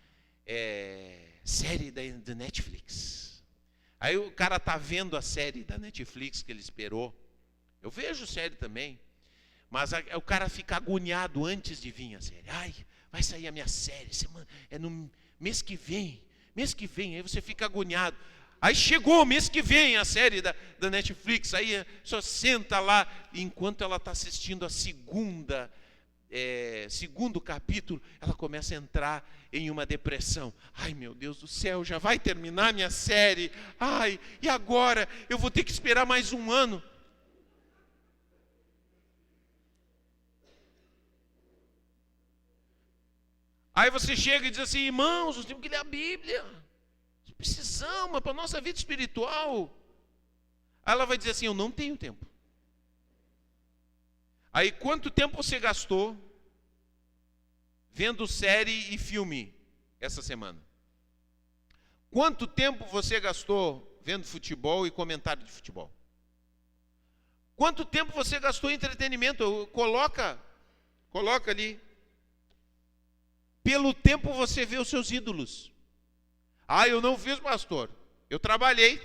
série da Netflix? Aí o cara está vendo a série da Netflix que ele esperou. Eu vejo série também. Mas o cara fica agoniado antes de vir a série. Vai sair a minha série, é no mês que vem. Mês que vem, aí você fica agoniado. Aí chegou o mês que vem a série da Netflix. Aí só senta lá, enquanto ela está assistindo a segundo capítulo, ela começa a entrar em uma depressão. Meu Deus do céu, já vai terminar minha série. E agora? Eu vou ter que esperar mais um ano. Aí você chega e diz assim, irmãos, nós temos que ler a Bíblia. Nós precisamos, para a nossa vida espiritual. Aí ela vai dizer assim, eu não tenho tempo. Aí quanto tempo você gastou vendo série e filme essa semana? Quanto tempo você gastou vendo futebol e comentário de futebol? Quanto tempo você gastou em entretenimento? Coloca ali. Pelo tempo você vê os seus ídolos. Eu não fiz, pastor. Eu trabalhei.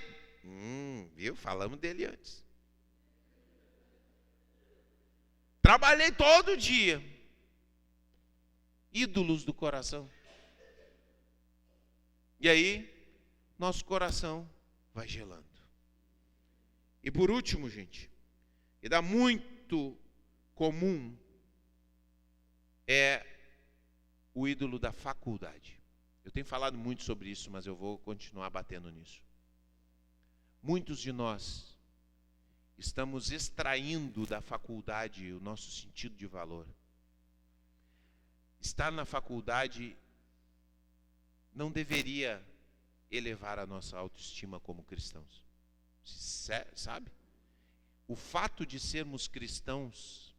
Viu? Falamos dele antes. Trabalhei todo dia. Ídolos do coração. E aí, nosso coração vai gelando. E por último, gente, e dá muito comum, é o ídolo da faculdade. Eu tenho falado muito sobre isso, mas eu vou continuar batendo nisso. Muitos de nós estamos extraindo da faculdade o nosso sentido de valor. Estar na faculdade não deveria elevar a nossa autoestima como cristãos. Sabe? O fato de sermos cristãos,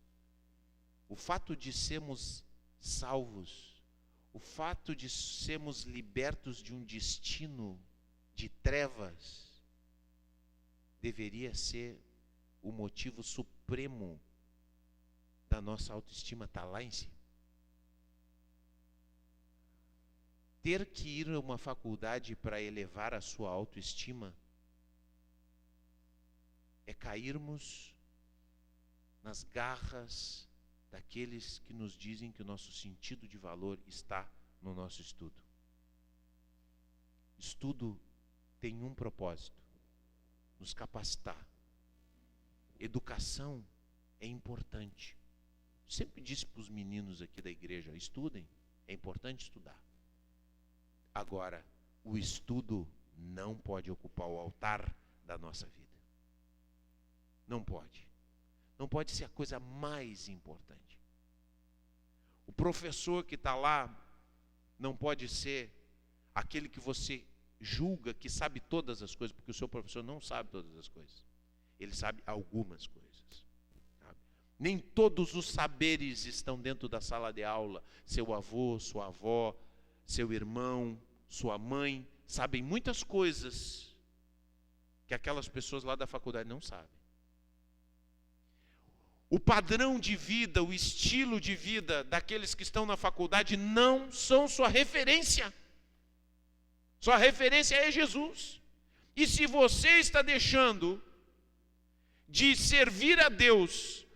o fato de sermos salvos, o fato de sermos libertos de um destino de trevas, deveria ser o motivo supremo da nossa autoestima estar lá em cima. ter que ir a uma faculdade para elevar a sua autoestima é cairmos nas garras daqueles que nos dizem que o nosso sentido de valor está no nosso estudo. Estudo tem um propósito: nos capacitar. Educação é importante. Sempre disse para os meninos aqui da igreja: estudem, é importante estudar. Agora, o estudo não pode ocupar o altar da nossa vida. Não pode. Não pode ser a coisa mais importante. O professor que está lá não pode ser aquele que você julga que sabe todas as coisas, porque o seu professor não sabe todas as coisas. Ele sabe algumas coisas. Sabe? Nem todos os saberes estão dentro da sala de aula. Seu avô, sua avó, seu irmão, sua mãe sabem muitas coisas que aquelas pessoas lá da faculdade não sabem. O padrão de vida, o estilo de vida daqueles que estão na faculdade não são sua referência. Sua referência é Jesus. E se você está deixando de servir a Deus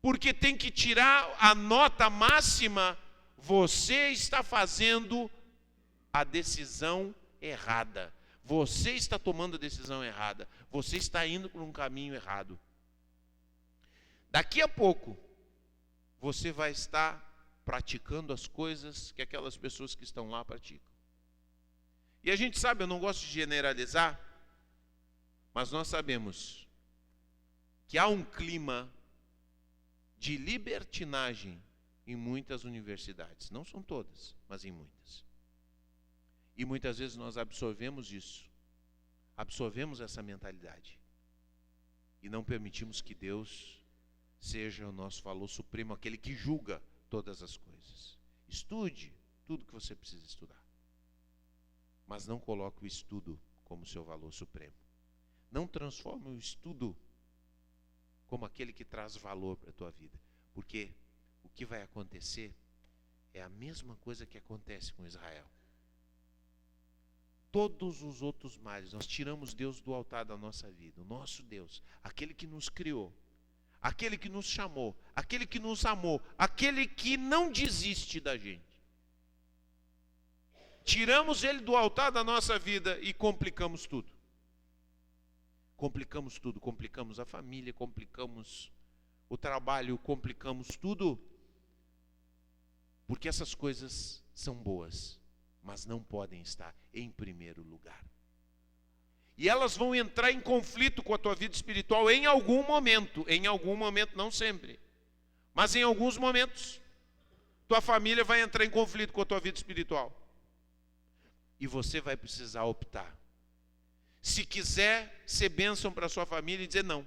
porque tem que tirar a nota máxima, você está fazendo a decisão errada. Você está tomando a decisão errada. Você está indo por um caminho errado. Daqui a pouco, você vai estar praticando as coisas que aquelas pessoas que estão lá praticam. E a gente sabe, eu não gosto de generalizar, mas nós sabemos que há um clima de libertinagem em muitas universidades. Não são todas, mas em muitas. E muitas vezes nós absorvemos isso, absorvemos essa mentalidade e não permitimos que Deus seja o nosso valor supremo, aquele que julga todas as coisas. Estude tudo que você precisa estudar, mas não coloque o estudo como seu valor supremo. Não transforme o estudo como aquele que traz valor para a tua vida, porque o que vai acontecer é a mesma coisa que acontece com Israel. Todos os outros males, nós tiramos Deus do altar da nossa vida, o nosso Deus, aquele que nos criou, aquele que nos chamou, aquele que nos amou, aquele que não desiste da gente. Tiramos ele do altar da nossa vida e complicamos tudo. Complicamos tudo, complicamos a família, complicamos o trabalho, complicamos tudo. Porque essas coisas são boas, mas não podem estar em primeiro lugar. E elas vão entrar em conflito com a tua vida espiritual em algum momento, não sempre, mas em alguns momentos. Tua família vai entrar em conflito com a tua vida espiritual. E você vai precisar optar. Se quiser ser bênção para a sua família e dizer não.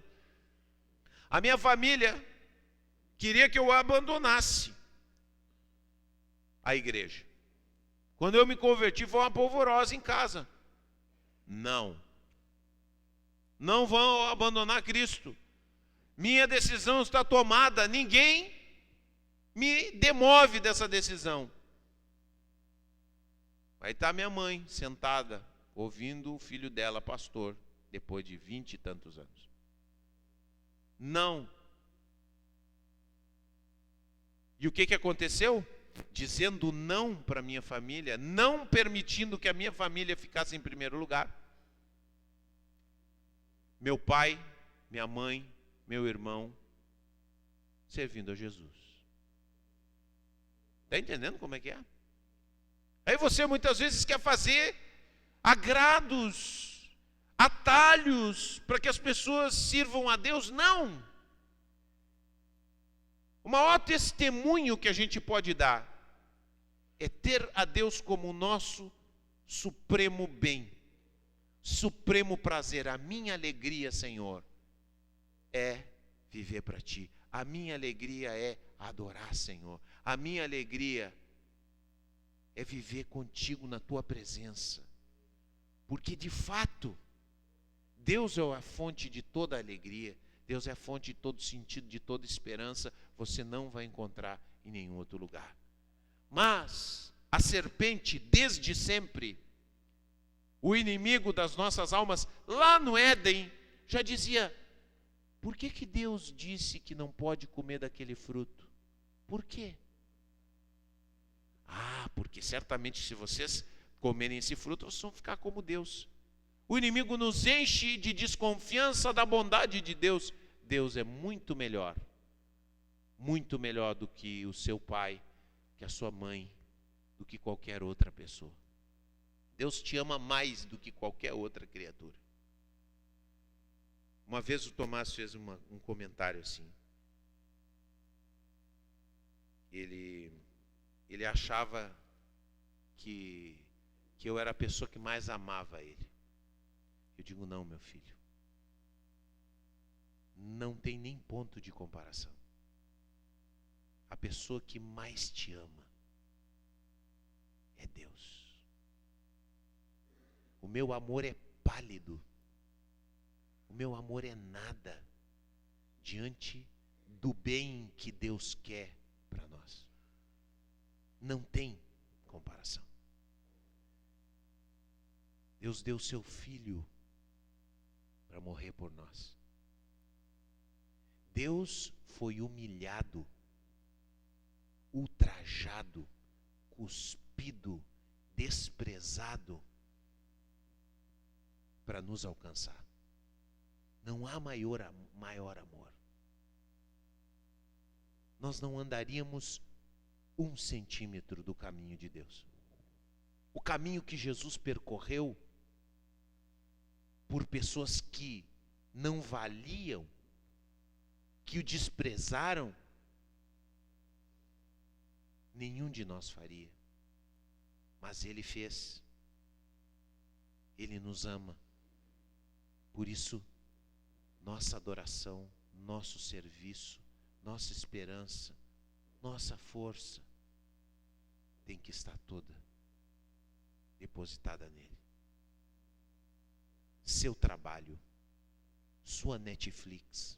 A minha família queria que eu abandonasse a igreja. Quando eu me converti, foi uma polvorosa em casa. Não. Não vão abandonar Cristo. Minha decisão está tomada. Ninguém me demove dessa decisão. Aí está minha mãe sentada, ouvindo o filho dela, pastor, depois de 20 e tantos anos. Não. E o que aconteceu? Dizendo não para minha família, não permitindo que a minha família ficasse em primeiro lugar. Meu pai, minha mãe, meu irmão, servindo a Jesus. Está entendendo como é que é? Aí você muitas vezes quer fazer agrados, atalhos, para que as pessoas sirvam a Deus. Não! O maior testemunho que a gente pode dar é ter a Deus como o nosso supremo bem, supremo prazer. A minha alegria, Senhor, é viver para Ti. A minha alegria é adorar, Senhor. A minha alegria é viver contigo na Tua presença. Porque, de fato, Deus é a fonte de toda alegria. Deus é a fonte de todo sentido, de toda esperança. Você não vai encontrar em nenhum outro lugar. Mas a serpente desde sempre, o inimigo das nossas almas, lá no Éden, já dizia: por que Deus disse que não pode comer daquele fruto? Por quê? Porque certamente se vocês comerem esse fruto, vocês vão ficar como Deus. O inimigo nos enche de desconfiança da bondade de Deus. Deus é muito melhor do que o seu pai, que a sua mãe, do que qualquer outra pessoa. Deus te ama mais do que qualquer outra criatura. Uma vez o Tomás fez um comentário assim. Ele achava que eu era a pessoa que mais amava ele. Eu digo: não, meu filho. Não tem nem ponto de comparação. A pessoa que mais te ama é Deus. O meu amor é pálido. O meu amor é nada diante do bem que Deus quer para nós. Não tem comparação. Deus deu seu Filho para morrer por nós. Deus foi humilhado, ultrajado, cuspido, desprezado para nos alcançar. Não há maior amor. Nós não andaríamos 1 centímetro do caminho de Deus. O caminho que Jesus percorreu por pessoas que não valiam, que o desprezaram, nenhum de nós faria. Mas Ele fez. Ele nos ama. Por isso, nossa adoração, nosso serviço, nossa esperança, nossa força tem que estar toda depositada nele. Seu trabalho, sua Netflix,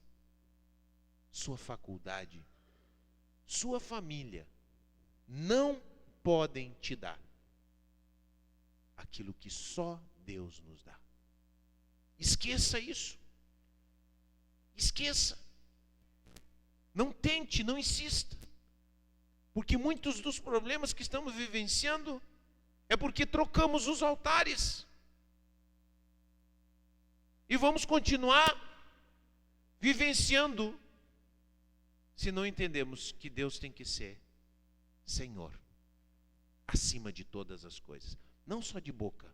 sua faculdade, sua família não podem te dar aquilo que só Deus nos dá. Esqueça isso. Esqueça. Não tente, não insista. Porque muitos dos problemas que estamos vivenciando é porque trocamos os altares. E vamos continuar vivenciando se não entendemos que Deus tem que ser Senhor, acima de todas as coisas. Não só de boca,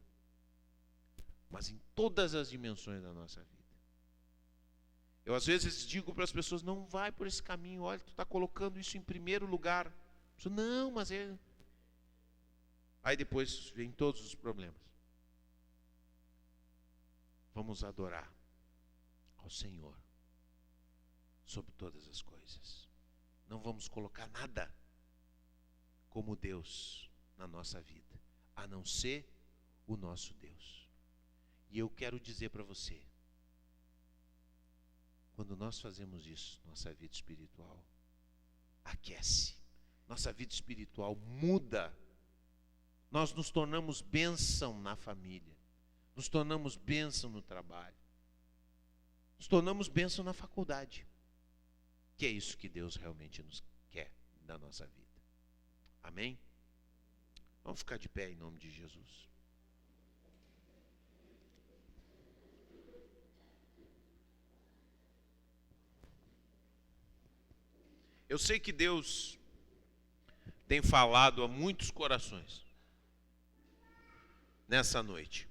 mas em todas as dimensões da nossa vida. Eu às vezes digo para as pessoas: não vai por esse caminho, olha, tu está colocando isso em primeiro lugar. Eu digo: não, mas é... Aí depois vem todos os problemas. Vamos adorar ao Senhor sobre todas as coisas. Não vamos colocar nada como Deus na nossa vida, a não ser o nosso Deus. E eu quero dizer para você, quando nós fazemos isso, nossa vida espiritual aquece, nossa vida espiritual muda. Nós nos tornamos bênção na família, nos tornamos bênção no trabalho, nos tornamos bênção na faculdade, que é isso que Deus realmente nos quer da nossa vida. Amém? Vamos ficar de pé em nome de Jesus. Eu sei que Deus tem falado a muitos corações nessa noite.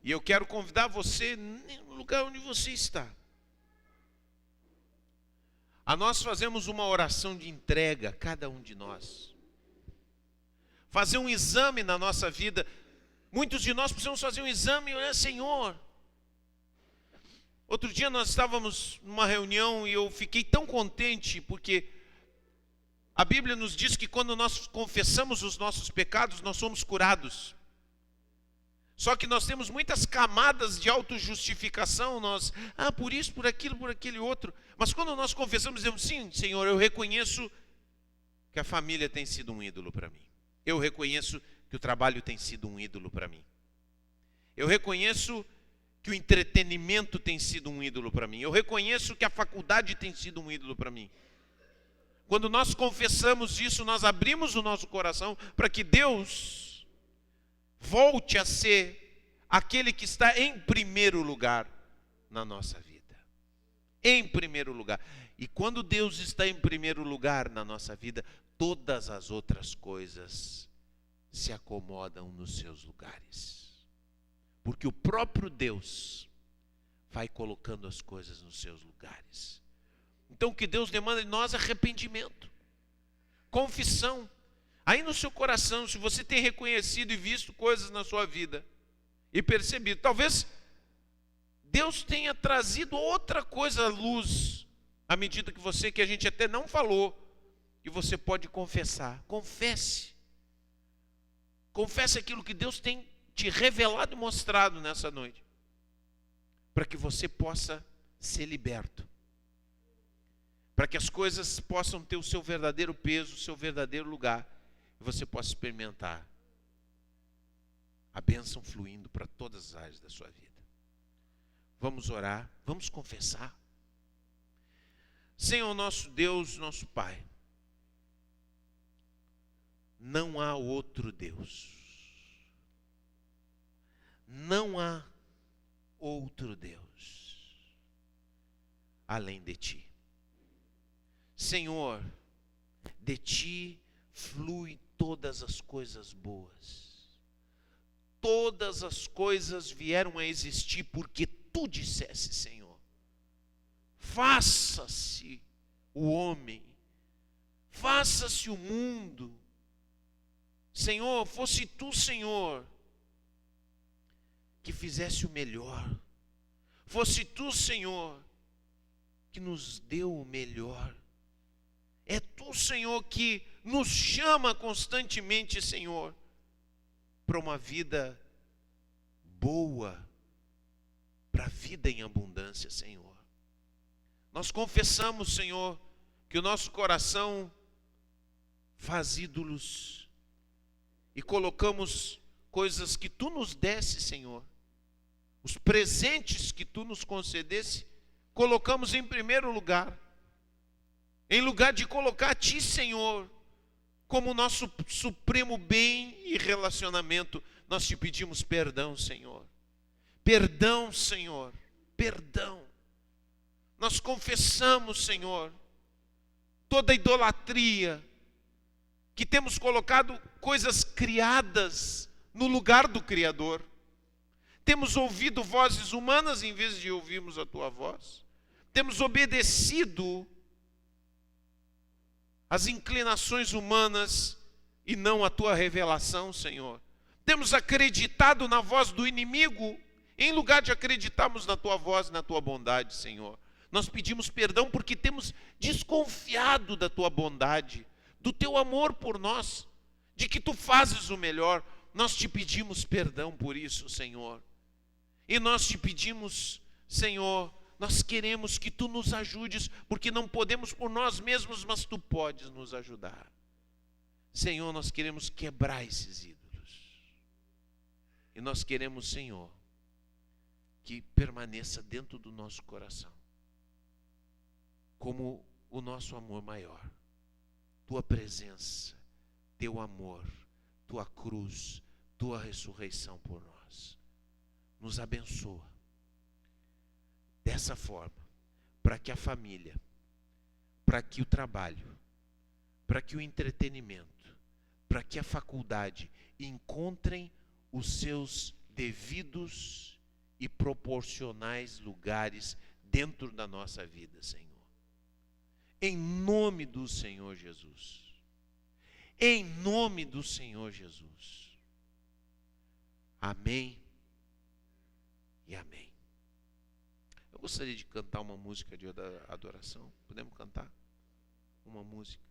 E eu quero convidar você, no lugar onde você está, a nós fazermos uma oração de entrega, cada um de nós. Fazer um exame na nossa vida. Muitos de nós precisamos fazer um exame e olhar: Senhor. Outro dia nós estávamos numa reunião e eu fiquei tão contente, porque a Bíblia nos diz que quando nós confessamos os nossos pecados, nós somos curados. Só que nós temos muitas camadas de autojustificação, por isso, por aquilo, por aquele outro. Mas quando nós confessamos, dizemos: sim, Senhor, eu reconheço que a família tem sido um ídolo para mim. Eu reconheço que o trabalho tem sido um ídolo para mim. Eu reconheço que o entretenimento tem sido um ídolo para mim. Eu reconheço que a faculdade tem sido um ídolo para mim. Quando nós confessamos isso, nós abrimos o nosso coração para que Deus volte a ser aquele que está em primeiro lugar na nossa vida. Em primeiro lugar. E quando Deus está em primeiro lugar na nossa vida, todas as outras coisas se acomodam nos seus lugares. Porque o próprio Deus vai colocando as coisas nos seus lugares. Então o que Deus demanda de nós é arrependimento, confissão. Aí no seu coração, se você tem reconhecido e visto coisas na sua vida e percebido, talvez Deus tenha trazido outra coisa à luz, à medida que a gente até não falou, e você pode confessar. Confesse. Confesse aquilo que Deus tem te revelado e mostrado nessa noite, para que você possa ser liberto, para que as coisas possam ter o seu verdadeiro peso, o seu verdadeiro lugar, e você possa experimentar a bênção fluindo para todas as áreas da sua vida. Vamos orar, vamos confessar. Senhor nosso Deus, nosso Pai, não há outro Deus. Não há outro Deus além de Ti. Senhor, de Ti flui todas as coisas boas. Todas as coisas vieram a existir porque Tu disseste, Senhor. Faça-se o homem, faça-se o mundo. Senhor, fosse Tu, Senhor, que fizesse o melhor. Fosse Tu, Senhor, que nos deu o melhor. É Tu, Senhor, que nos chama constantemente, Senhor, para uma vida boa, para a vida em abundância, Senhor. Nós confessamos, Senhor, que o nosso coração faz ídolos e colocamos coisas que Tu nos desse, Senhor. Os presentes que Tu nos concedesse, colocamos em primeiro lugar. Em lugar de colocar a Ti, Senhor, como nosso supremo bem e relacionamento, nós Te pedimos perdão, Senhor. Perdão, Senhor. Perdão. Nós confessamos, Senhor, toda idolatria, que temos colocado coisas criadas no lugar do Criador. Temos ouvido vozes humanas em vez de ouvirmos a Tua voz. Temos obedecido às inclinações humanas e não a Tua revelação, Senhor. Temos acreditado na voz do inimigo em lugar de acreditarmos na Tua voz e na Tua bondade, Senhor. Nós pedimos perdão porque temos desconfiado da Tua bondade, do Teu amor por nós, de que Tu fazes o melhor. Nós Te pedimos perdão por isso, Senhor. E nós Te pedimos, Senhor, nós queremos que Tu nos ajudes, porque não podemos por nós mesmos, mas Tu podes nos ajudar. Senhor, nós queremos quebrar esses ídolos. E nós queremos, Senhor, que permaneça dentro do nosso coração como o nosso amor maior. Tua presença, Teu amor, Tua cruz, Tua ressurreição por nós. Nos abençoa dessa forma, para que a família, para que o trabalho, para que o entretenimento, para que a faculdade encontrem os seus devidos e proporcionais lugares dentro da nossa vida, Senhor. Em nome do Senhor Jesus. Em nome do Senhor Jesus. Amém e amém. Eu gostaria de cantar uma música de adoração. Podemos cantar uma música?